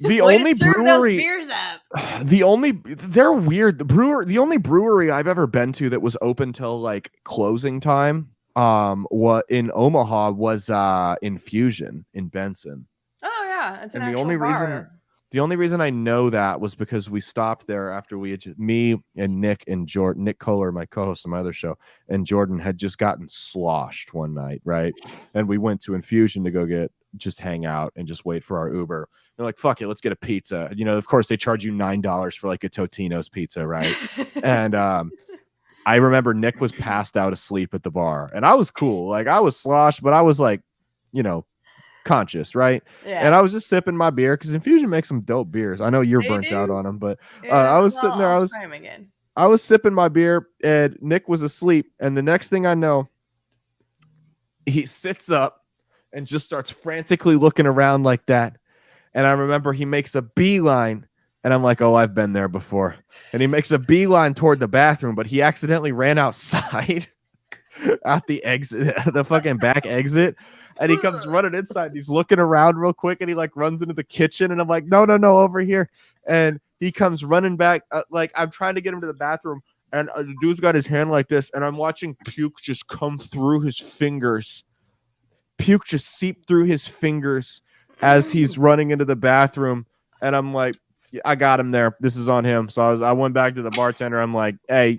The only brewery those beers up. They're weird. The only brewery I've ever been to that was open till like closing time what in Omaha was Infusion in Benson. Oh yeah, it's an and bar. The only reason I know that was because we stopped there after me and Nick and Jordan, Nick Kohler, my co-host on my other show, and Jordan had just gotten sloshed one night, right? And we went to Infusion to go just hang out and just wait for our Uber. They're like, fuck it, let's get a pizza. You know, of course they charge you $9 for like a Totino's pizza, right? And I remember Nick was passed out asleep at the bar, and I was cool. Like I was sloshed, but I was like, you know, conscious, right? Yeah. And I was just sipping my beer because Infusion makes some dope beers. I know you're burnt out on them, but I was sitting there. I was sipping my beer, and Nick was asleep. And the next thing I know, he sits up and just starts frantically looking around like that. And I remember he makes a beeline, and I'm like, oh, I've been there before. And he makes a beeline toward the bathroom, but he accidentally ran outside out the exit, the fucking back exit. And he comes running inside. He's looking around real quick, and he like runs into the kitchen. And I'm like, no, over here. And he comes running back. Like I'm trying to get him to the bathroom, and the dude's got his hand like this, and I'm watching puke just come through his fingers. Puke just seep through his fingers as he's running into the bathroom. And I'm like, yeah, I got him there. This is on him. So I went back to the bartender. I'm like, hey,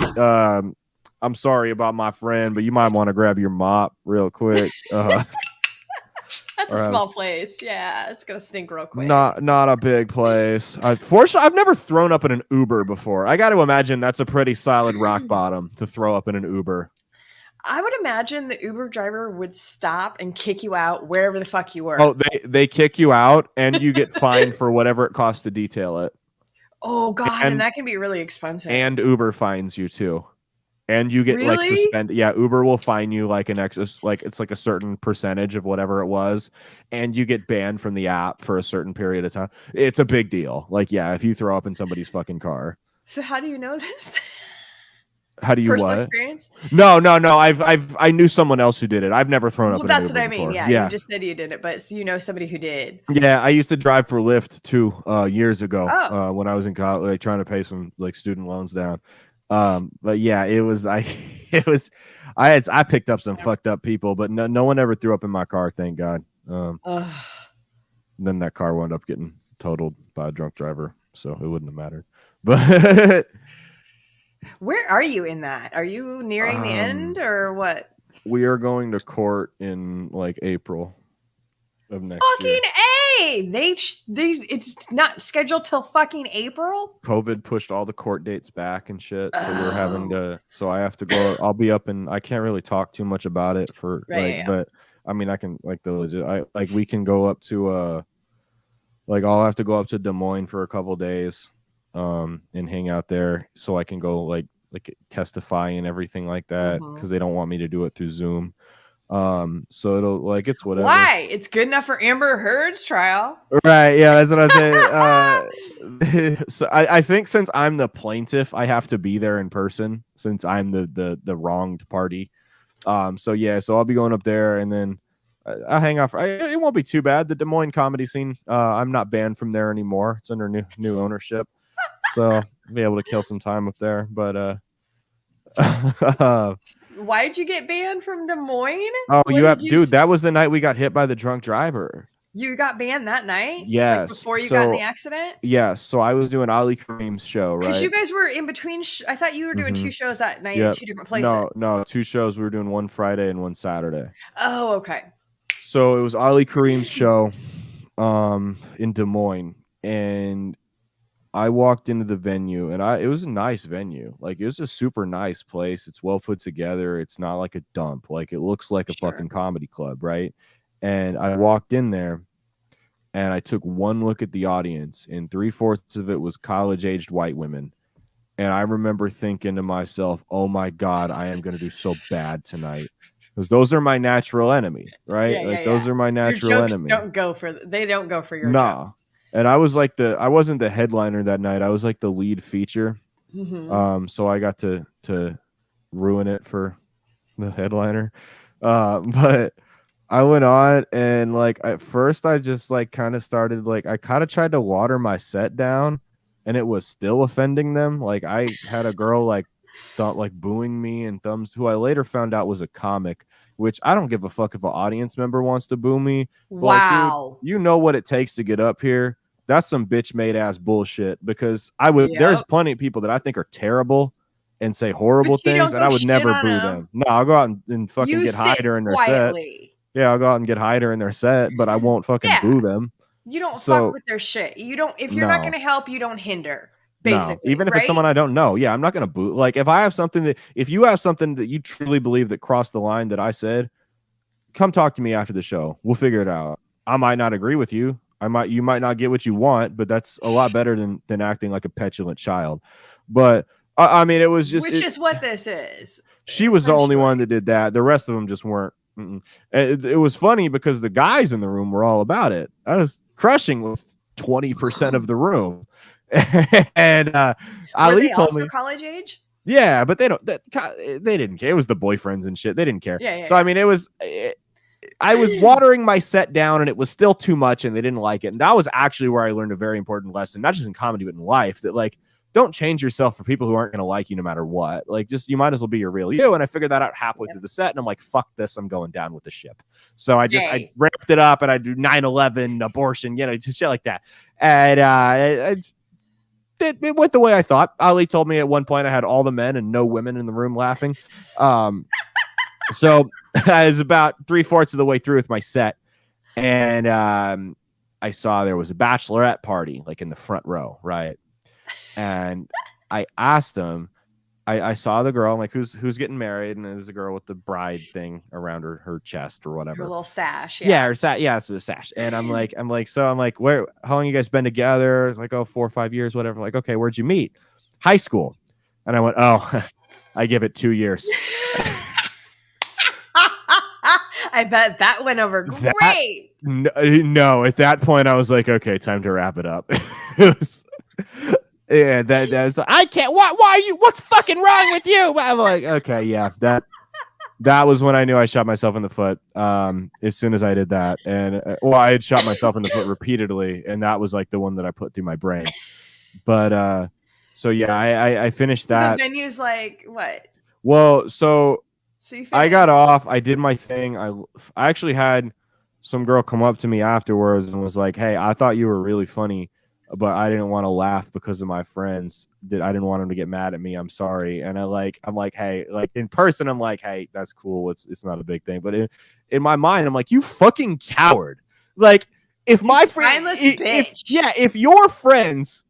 I'm sorry about my friend, but you might want to grab your mop real quick. That's a small place. Yeah, it's gonna stink real quick. Not a big place. Fortunately, I've never thrown up in an Uber before. I got to imagine that's a pretty solid rock bottom to throw up in an Uber. I would imagine the Uber driver would stop and kick you out wherever the fuck you were. Oh, they kick you out, and you get fined for whatever it costs to detail it. Oh God, and that can be really expensive. And Uber fines you too. And you get like suspended. Yeah, Uber will fine you like an excess, like it's like a certain percentage of whatever it was, and you get banned from the app for a certain period of time. It's a big deal. Like, yeah, if you throw up in somebody's fucking car. So how do you know this? How do you Personal what? Experience? No. I knew someone else who did it. I've never thrown up. Well, that's what I mean. Yeah, you just said you did it, but you know somebody who did. Yeah, I used to drive for Lyft too years ago when I was in college, like, trying to pay some like student loans down. But yeah, I picked up some fucked up people, but no one ever threw up in my car, thank God. Then that car wound up getting totaled by a drunk driver, so it wouldn't have mattered. But where are you in that? Are you nearing the end or what? We are going to court in like April of next year. Fucking A! It's not scheduled till fucking April? COVID pushed all the court dates back and shit, so we're having to. So I have to go. I'll be up, and I can't really talk too much about it for but I mean I can like the legit. We can go up to I'll have to go up to Des Moines for a couple days, and hang out there so I can go like testify and everything like that because they don't want me to do it through Zoom. So it'll it's whatever. Why? It's good enough for Amber Heard's trial. Right. Yeah, that's what I'm saying. So I think since I'm the plaintiff, I have to be there in person since I'm the wronged party. So I'll be going up there, and then I'll hang out. It won't be too bad. The Des Moines comedy scene, I'm not banned from there anymore. It's under new ownership. So I'll be able to kill some time up there. But why'd you get banned from Des Moines? Oh, dude, that was the night we got hit by the drunk driver. You got banned that night? Yes. Like before you got in the accident? Yes. So I was doing Ali Kareem's show, right? Because you guys were in between. I thought you were doing 2 shows that night at 2 different places. No, 2 shows. We were doing one Friday and one Saturday. Oh, okay. So it was Ali Kareem's show in Des Moines, and I walked into the venue, and it was a nice venue. Like, it was a super nice place. It's well put together. It's not like a dump. Like, it looks like a fucking comedy club, right? And I walked in there, and I took one look at the audience, and 3/4 of it was college-aged white women. And I remember thinking to myself, oh my God, I am going to do so bad tonight. Because those are my natural enemy, right? Those are my natural your jokes enemy. They don't go for your jokes. And I was like I wasn't the headliner that night. I was like the lead feature. So I got to ruin it for the headliner. But I went on, and like at first I just like kind of started, like I kind of tried to water my set down, and it was still offending them. Like I had a girl like booing me and thumbs, who I later found out was a comic, which I don't give a fuck if an audience member wants to boo me. Wow. Like, dude, you know what it takes to get up here. That's some bitch made ass bullshit, because there's plenty of people that I think are terrible and say horrible things, and I would never boo them. No, I'll go out and fucking get high during their set. Yeah, I'll go out and get high during their set, but I won't fucking boo them. You don't fuck with their shit. You don't. If you're not going to help, you don't hinder. Basically, no, even if it's someone I don't know, I'm not going to boo. Like if you have something that you truly believe that crossed the line that I said, come talk to me after the show. We'll figure it out. I might not agree with you. You might not get what you want, but that's a lot better than acting like a petulant child. But I mean, it was just, which is what this is. She was the only one that did that. The rest of them just weren't. It was funny because the guys in the room were all about it. I was crushing with 20% of the room. And Ali told me college age. Yeah, but they didn't care. It was the boyfriends and shit. They didn't care. So I mean, I was watering my set down, and it was still too much, and they didn't like it. And that was actually where I learned a very important lesson, not just in comedy but in life, that like, don't change yourself for people who aren't going to like you no matter what. Like, just, you might as well be your real you. And I figured that out halfway through the set, and I'm like, fuck this, I'm going down with the ship. So I ramped it up, and I do 9/11 abortion, just shit like that. And it went the way I thought. Ali told me at one point I had all the men and no women in the room laughing. So I was about 3/4 of the way through with my set, and I saw there was a bachelorette party like in the front row, right? And I asked them, I saw the girl, I'm like, who's getting married? And there's a girl with the bride thing around her chest or whatever. Her little sash. Yeah, it's the sash. And I'm like, where, how long you guys been together? It's like, 4 or 5 years, whatever. I'm like, okay, where'd you meet? High school. And I went, I give it 2 years. I bet that went over great. No, at that point I was like, okay, time to wrap it up. Yeah, that's I can't. Why are you? What's fucking wrong with you? I'm like, okay, yeah, that was when I knew I shot myself in the foot. As soon as I did that, and I had shot myself in the foot repeatedly, and that was like the one that I put through my brain. But so yeah, I finished that. The venue's like what? Well, so I got off. I did my thing. I actually had some girl come up to me afterwards and was like, "Hey, I thought you were really funny, but I didn't want to laugh because of my friends. I didn't want them to get mad at me. I'm sorry." And I'm like, hey, like in person, I'm like, hey, that's cool. It's not a big thing. But in my mind, I'm like, you fucking coward. Like if my friends, if your friends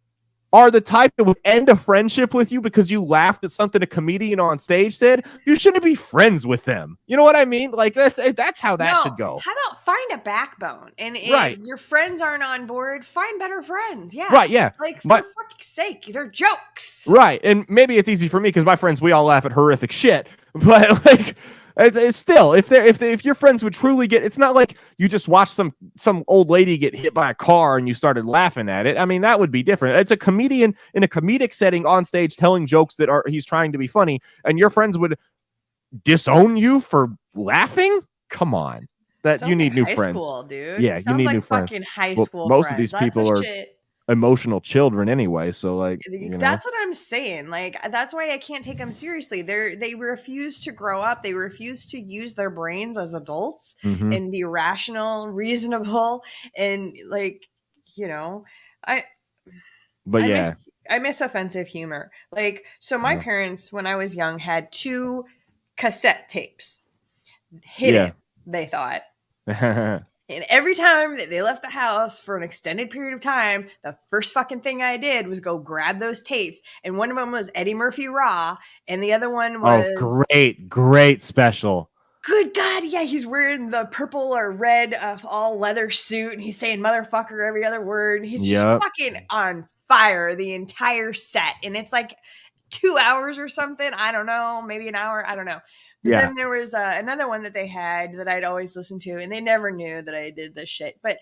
are the type that would end a friendship with you because you laughed at something a comedian on stage said, you shouldn't be friends with them. You know what I mean? Like that's how that should go. How about find a backbone? And if your friends aren't on board, find better friends. Yeah. Right. Yeah. Like for fuck's sake, they're jokes. Right. And maybe it's easy for me because my friends, we all laugh at horrific shit. But like, it's still, if your friends would truly get, it's not like you just watched some old lady get hit by a car and you started laughing at it. I mean, that would be different. It's a comedian in a comedic setting on stage telling jokes that he's trying to be funny, and your friends would disown you for laughing. Come on, you need new friends. School, dude. Yeah, you need new friends. Fucking high school. Most of these people are emotional children anyway. So like, that's what I'm saying. Like, that's why I can't take them seriously. They refuse to grow up. They refuse to use their brains as adults and be rational, reasonable, and like, I miss offensive humor. Like, so my parents, when I was young, had 2 cassette tapes hidden, they thought. And every time that they left the house for an extended period of time, the first fucking thing I did was go grab those tapes. And one of them was Eddie Murphy Raw. And the other one was... Oh, great special. Good God. Yeah, he's wearing the purple or red all leather suit. And he's saying motherfucker every other word. He's just fucking on fire the entire set. And it's like 2 hours or something. I don't know. Maybe an hour. I don't know. But then there was another one that they had that I'd always listen to, and they never knew that I did this shit. But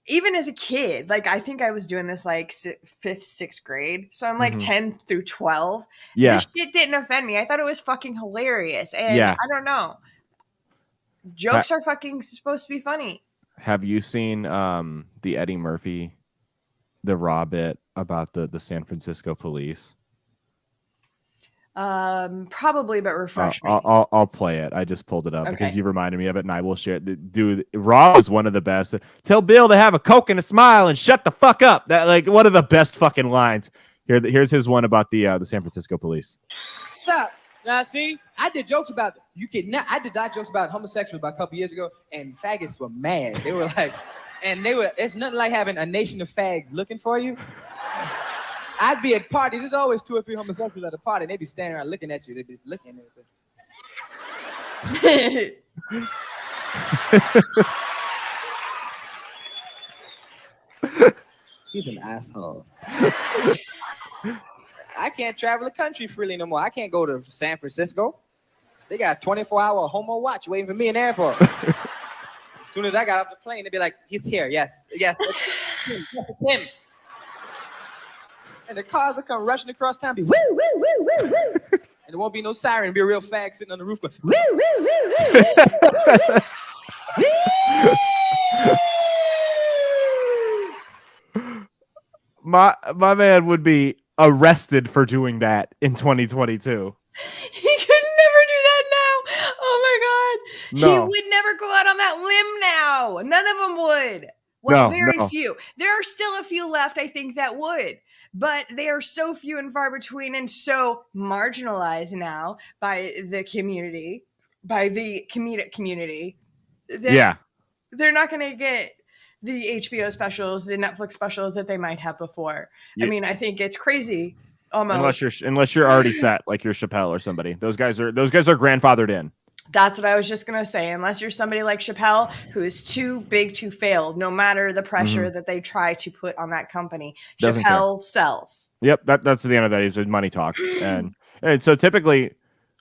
even as a kid, like, I think I was doing this like 5th, 6th grade. So I'm like 10 through 12. Yeah. This shit didn't offend me. I thought it was fucking hilarious. And I don't know. Jokes are fucking supposed to be funny. Have you seen the Eddie Murphy, the Raw bit about the San Francisco police? Probably, but refresh me. I'll play it. I just pulled it up because you reminded me of it, and I will share it. Dude, Raw is one of the best. Tell Bill to have a Coke and a smile and shut the fuck up. That, like, one of the best fucking lines. Here's his one about the San Francisco police. Stop. Now, see, I did jokes about I did jokes about homosexuals about a couple years ago, and faggots were mad. They were like, it's nothing like having a nation of fags looking for you. I'd be at parties. There's always 2 or 3 homosexuals at a party. And they'd be standing around looking at you. They'd be looking at it. He's an asshole. I can't travel the country freely no more. I can't go to San Francisco. They got a 24-hour homo watch waiting for me in the airport. As soon as I got off the plane, they'd be like, he's here. Yes. It's him. And the cars will come rushing across town, be woo, woo, woo, woo, woo. And there won't be no siren. It'll be a real fag sitting on the roof going, woo, woo, woo, woo. My man would be arrested for doing that in 2022. He could never do that now. Oh my God. No. He would never go out on that limb now. None of them would. Well, very few. There are still a few left, I think, that would. But they are so few and far between and so marginalized now by the community, by the comedic community. They're not going to get the HBO specials, the Netflix specials that they might have before. Yeah. I mean, I think it's crazy. Almost. Unless you're already set, like you're Chappelle or somebody. Those guys are grandfathered in. That's what I was just going to say. Unless you're somebody like Chappelle, who is too big to fail, no matter the pressure that they try to put on that company. Chappelle sells. Yep, that's the end of that. Is money talk. and so typically,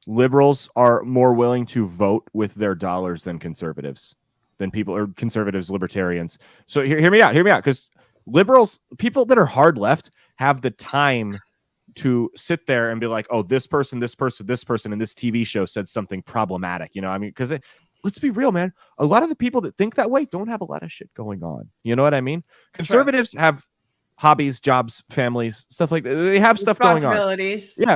liberals are more willing to vote with their dollars than conservatives, conservatives, libertarians. So hear me out, because liberals, people that are hard left, have the time to sit there and be like, oh, this person in this TV show said something problematic, I mean, because let's be real, man, a lot of the people that think that way don't have a lot of shit going on. You know what I mean? Conservatives have hobbies, jobs, families, stuff like that. They have stuff going on.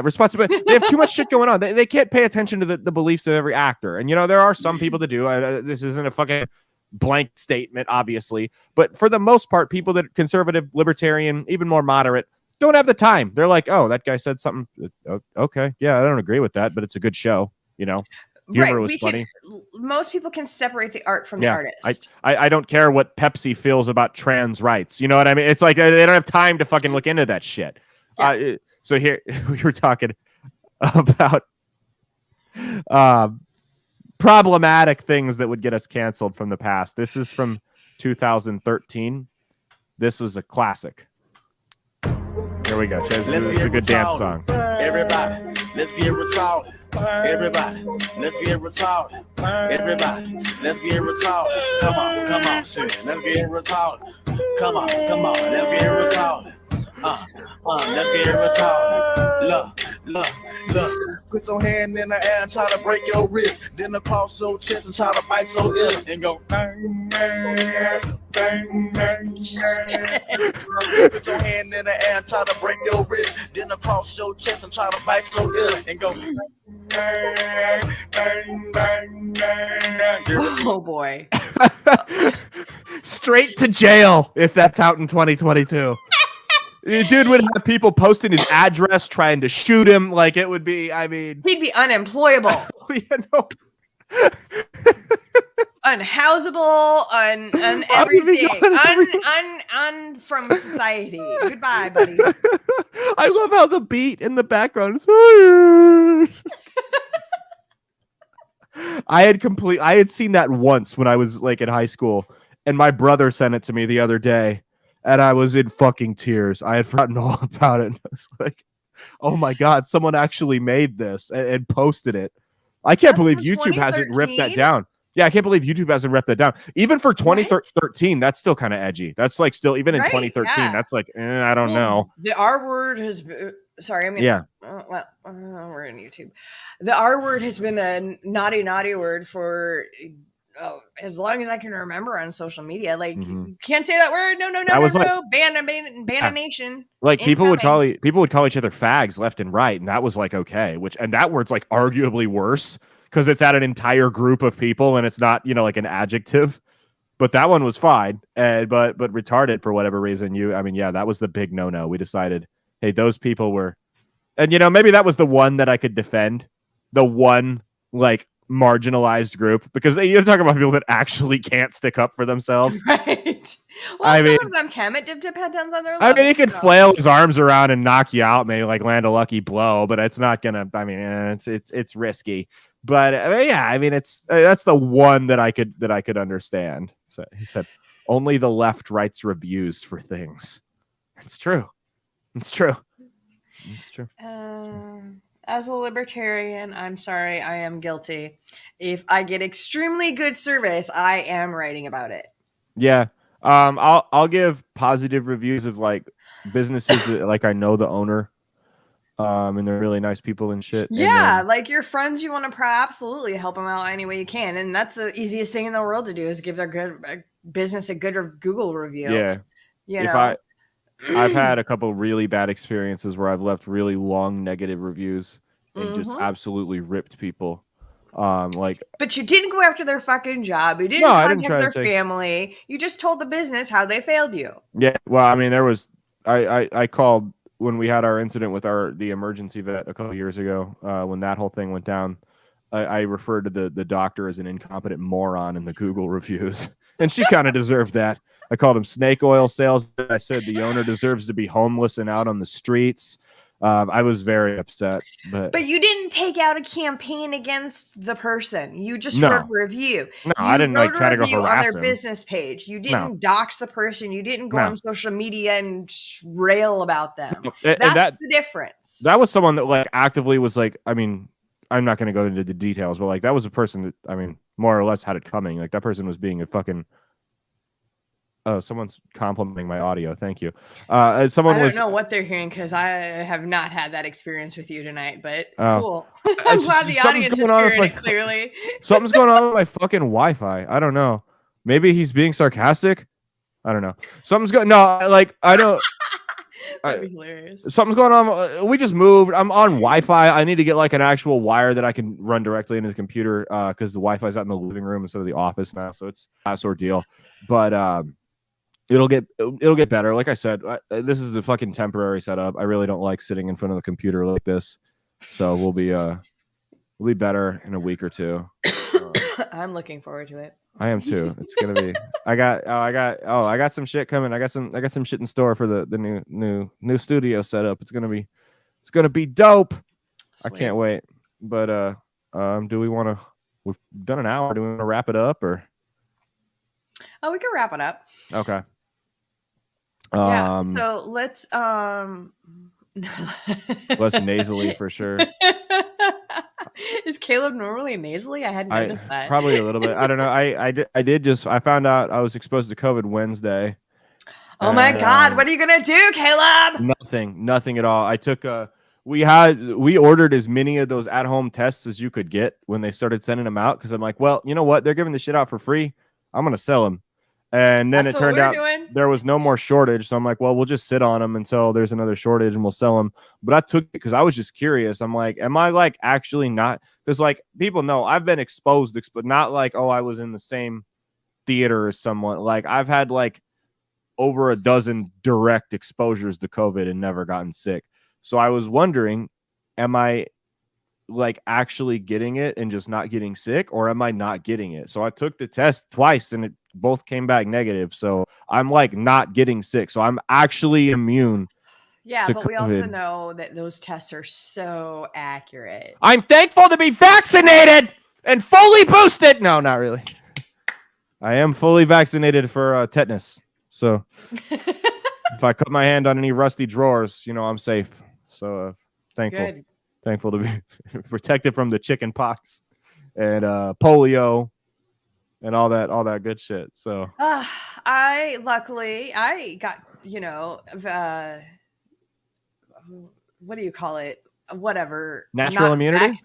Responsibility. They have too much shit going on. They can't pay attention to the beliefs of every actor. And there are some people that do. This isn't a fucking blank statement, obviously, but for the most part, people that are conservative, libertarian, even more moderate, don't have the time. They're like, oh, that guy said something. Okay. Yeah, I don't agree with that, but it's a good show. Humor was funny. Most people can separate the art from the artist. I don't care what Pepsi feels about trans rights. You know what I mean? It's like they don't have time to fucking look into that shit. Yeah. So here we were talking about problematic things that would get us canceled from the past. This is from 2013. This was a classic. Here we go. This is a good dance song. Everybody, let's get retarded. Everybody, let's get retarded. Everybody, let's get retarded. Come on, shit. Let's get retarded. Come on, let's get retarded. Let's get retarded. Look. Put your hand in the air and try to break your wrist. Then across your chest and try to bite your ear and go bang, bang, bang, bang. Put your hand in the air and try to break your wrist. Then across your chest and try to bite your ear and go bang, bang, bang, bang. Oh boy. Straight to jail if that's out in 2022. The dude would have people posting his address trying to shoot him. Like it would be, I mean, He'd be unemployable, unhousable, everything, from society. Goodbye, buddy. I love how the beat in the background is. I had seen that once when I was like in high school, and my brother sent it to me the other day. And I was in fucking tears. I had forgotten all about it. And I was like, oh my God, someone actually made this and posted it. I can't believe YouTube hasn't ripped that down. Yeah, I can't believe YouTube hasn't ripped that down. Even for 2013, that's still kind of edgy. That's like still, even in 2013, that's like, I don't know. The R word has been, sorry, I mean, we're in YouTube. The R word has been a naughty word for as long as I can remember on social media. Like, you can't say that word. No. Ban a nation. Like people would call each other fags left and right, and that was like okay. And that word's like arguably worse because it's at an entire group of people and it's not, like an adjective. But that one was fine. But retarded for whatever reason. That was the big no. We decided, hey, those people were, and maybe that was the one that I could defend. The one like marginalized group, because you're talking about people that actually can't stick up for themselves, right? Well, some of them can. It depends on their level. I mean, he could flail his arms around and knock you out, maybe like land a lucky blow, but it's not gonna. I mean, it's risky. But that's the one that I could understand. So he said, only the left writes reviews for things. It's true. It's true. As a libertarian, I'm sorry, I am guilty. If I get extremely good service, I am writing about it. Yeah. I'll give positive reviews of like businesses that like I know the owner. And they're really nice people and shit. Yeah, and like your friends, you want to absolutely help them out any way you can. And that's the easiest thing in the world to do, is give their good business a good Google review. Yeah. I've had a couple really bad experiences where I've left really long negative reviews and just absolutely ripped people. But you didn't go after their fucking job. You didn't contact their family. You just told the business how they failed you. Yeah. Well, I mean, there was, I called when we had our incident with the emergency vet a couple of years ago, when that whole thing went down. I referred to the doctor as an incompetent moron in the Google reviews, and she kind of deserved that. I called him snake oil salesman. I said the owner deserves to be homeless and out on the streets. I was very upset. But you didn't take out a campaign against the person. You just wrote a review. No, I didn't like try to go harass on their business page. You didn't dox the person. You didn't go on social media and rail about them. That's the difference. That was someone that like actively was like, I mean, I'm not going to go into the details, but like that was a person that, I mean, more or less had it coming. Like that person was being a fucking. Oh, someone's complimenting my audio. Thank you. I don't know what they're hearing because I have not had that experience with you tonight, but cool. I'm glad the audience is hearing it clearly. Something's going on with my fucking Wi-Fi. I don't know. Maybe he's being sarcastic. I don't know. Something's going. No, like I don't. That'd be hilarious. Something's going on. We just moved. I'm on Wi-Fi. I need to get like an actual wire that I can run directly into the computer because the Wi-Fi is out in the living room instead of the office now. So it's a sort of deal. But it'll get better. Like I said, this is a fucking temporary setup. I really don't like sitting in front of the computer like this. So we'll be better in a week or two. I'm looking forward to it. I am too. It's gonna be. I got some shit coming. I got some shit in store for the new studio setup. It's gonna be dope. Sweet. I can't wait. But do we want to? We've done an hour. Do we want to wrap it up or? Oh, we can wrap it up. Okay. Yeah. So let's less nasally for sure. Is Caleb normally nasally? I hadn't noticed that. Probably a little bit. I don't know. I found out I was exposed to COVID Wednesday. Oh my God. What are you going to do, Caleb? Nothing at all. I took we ordered as many of those at-home tests as you could get when they started sending them out. Cause I'm like, well, you know what? They're giving the shit out for free. I'm going to sell them. And then That's it turned out there was no more shortage. So I'm like, well, we'll just sit on them until there's another shortage and we'll sell them. But I took it because I was just curious. I'm like, am I like actually not? Because like people know I've been exposed, but not like, oh, I was in the same theater as someone. Like I've had like over a dozen direct exposures to COVID and never gotten sick. So I was wondering, am I like actually getting it and just not getting sick, or am I not getting it? So I took the test twice and it both came back negative. So I'm like not getting sick. So I'm actually immune. Yeah, to but COVID. we also know that those tests are so accurate. I'm thankful to be vaccinated and fully boosted. No, not really. I am fully vaccinated for tetanus. So if I cut my hand on any rusty drawers, you know, I'm safe. So thankful. Good. Thankful to be protected from the chicken pox and polio and all that good shit. So I got, what do you call it? Whatever. Natural immunity?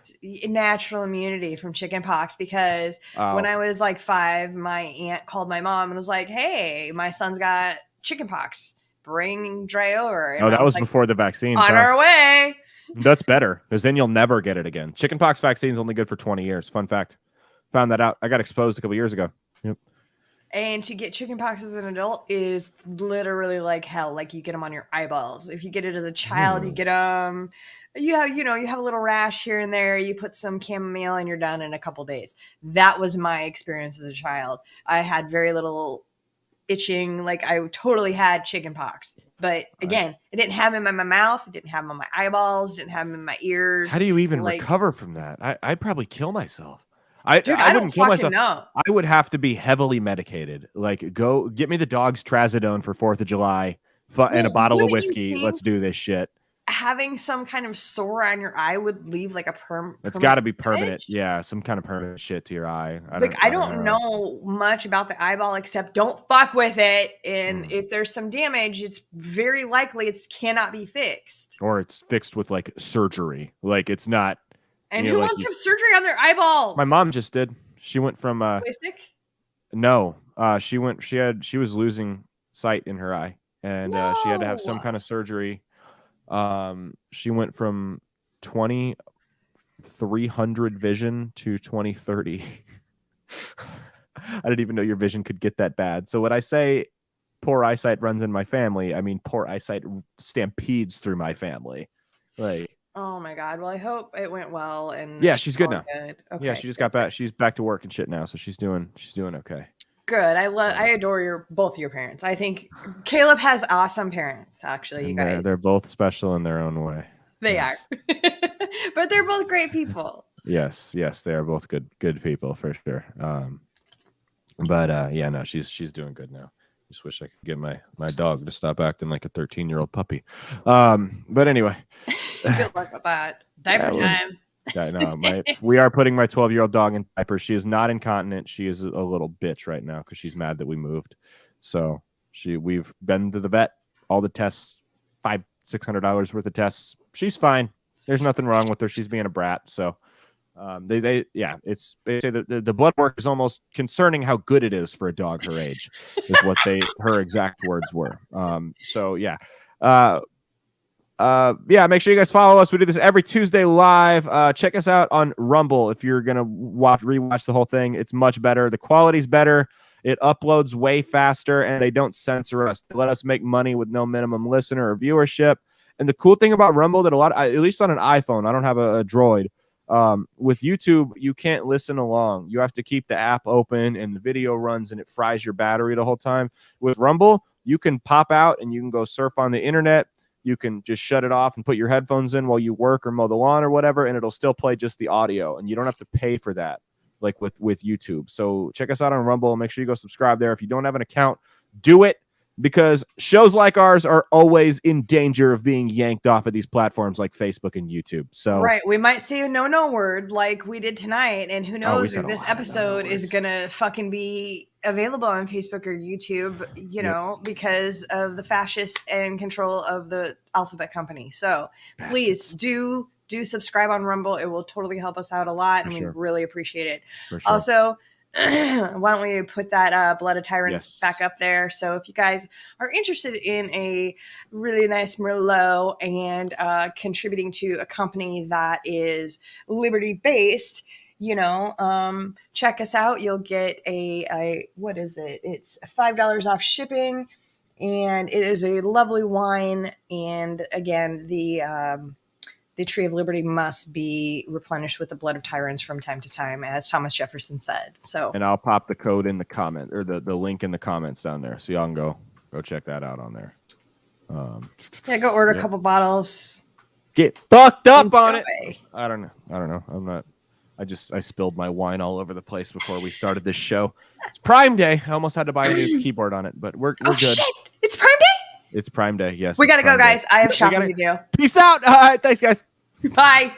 Natural immunity from chicken pox, because when I was like 5, my aunt called my mom and was like, hey, my son's got chicken pox. Bring Dre over. And that was like, before the vaccine. On our way. That's better, because then you'll never get it again. Chickenpox vaccine is only good for 20 years. Fun fact. Found that out. I got exposed a couple years ago. Yep. And to get chickenpox as an adult is literally like hell. Like you get them on your eyeballs. If you get it as a child, you get them. You have a little rash here and there. You put some chamomile and you're done in a couple days. That was my experience as a child. I had very little itching. Like I totally had chickenpox. But again, it didn't have them in my mouth. It didn't have them on my eyeballs. It didn't have them in my ears. How do you even recover from that? I'd probably kill myself. I don't wouldn't kill myself. Know. I would have to be heavily medicated. Like, go get me the dog's trazodone for 4th of July and a bottle of whiskey. Let's do this shit. Having some kind of sore on your eye would leave like a permanent. It's got to be permanent. Yeah, some kind of permanent shit to your eye. I don't know much about the eyeball except don't fuck with it. And if there's some damage, it's very likely it cannot be fixed. Or it's fixed with like surgery. Like it's not. And who wants to have surgery on their eyeballs? My mom just did. She went from LASIK? No, she was losing sight in her eye, and she had to have some kind of surgery. She went from 2300 vision to 2030. I didn't even know your vision could get that bad. So when I say poor eyesight runs in my family, I mean poor eyesight stampedes through my family. Like. Oh my God. Well, I hope it went well. And yeah, she's good now. Good. Okay, yeah, she just got back. She's back to work and shit now, so she's doing okay. Good. I adore both your parents. I think Caleb has awesome parents. Actually, you guys. They're both special in their own way. They are, but they're both great people. Yes, they are both good people for sure. But yeah, no, she's doing good now. Just wish I could get my dog to stop acting like a 13-year-old puppy. But anyway. Good luck with that. Diaper time. We are putting my 12-year-old dog in diapers. She is not incontinent. She is a little bitch right now because she's mad that we moved. So we've been to the vet, all the tests, $500-600 worth of tests. She's fine. There's nothing wrong with her. She's being a brat. So they say that the blood work is almost concerning how good it is for a dog her age, is what her exact words were. So yeah. Make sure you guys follow us. We do this every Tuesday live. Check us out on Rumble if you're gonna rewatch the whole thing. It's much better. The quality's better. It uploads way faster, and they don't censor us. They let us make money with no minimum listener or viewership. And the cool thing about Rumble that at least on an iPhone, I don't have a Droid. With YouTube, you can't listen along. You have to keep the app open, and the video runs, and it fries your battery the whole time. With Rumble, you can pop out and you can go surf on the internet. You can just shut it off and put your headphones in while you work or mow the lawn or whatever, and it'll still play just the audio, and you don't have to pay for that like with YouTube. So check us out on Rumble and make sure you go subscribe there. If you don't have an account, do it, because shows like ours are always in danger of being yanked off of these platforms like Facebook and YouTube. So right, we might say a no word like we did tonight, and who knows if this episode is gonna fucking be available on Facebook or YouTube, you know, because of the fascists and control of the Alphabet Company. So please do subscribe on Rumble. It will totally help us out a lot, and we really appreciate it. Also, why don't we put that Blood of Tyrants back up there? So if you guys are interested in a really nice Merlot and contributing to a company that is liberty-based, you know, check us out. You'll get a what is it? It's $5 off shipping, and it is a lovely wine. And again, the Tree of Liberty must be replenished with the blood of tyrants from time to time, as Thomas Jefferson said. So, and I'll pop the code in the comment, or the link in the comments down there, so y'all can go check that out on there. Go order a couple bottles. Get fucked up on it. I don't know. I'm not. I spilled my wine all over the place before we started this show. It's Prime Day. I almost had to buy a new keyboard on it, but we're good. Shit! It's Prime Day. It's Prime Day. Yes. We gotta go, guys. I have shopping to do. Peace out. All right. Thanks, guys. Bye.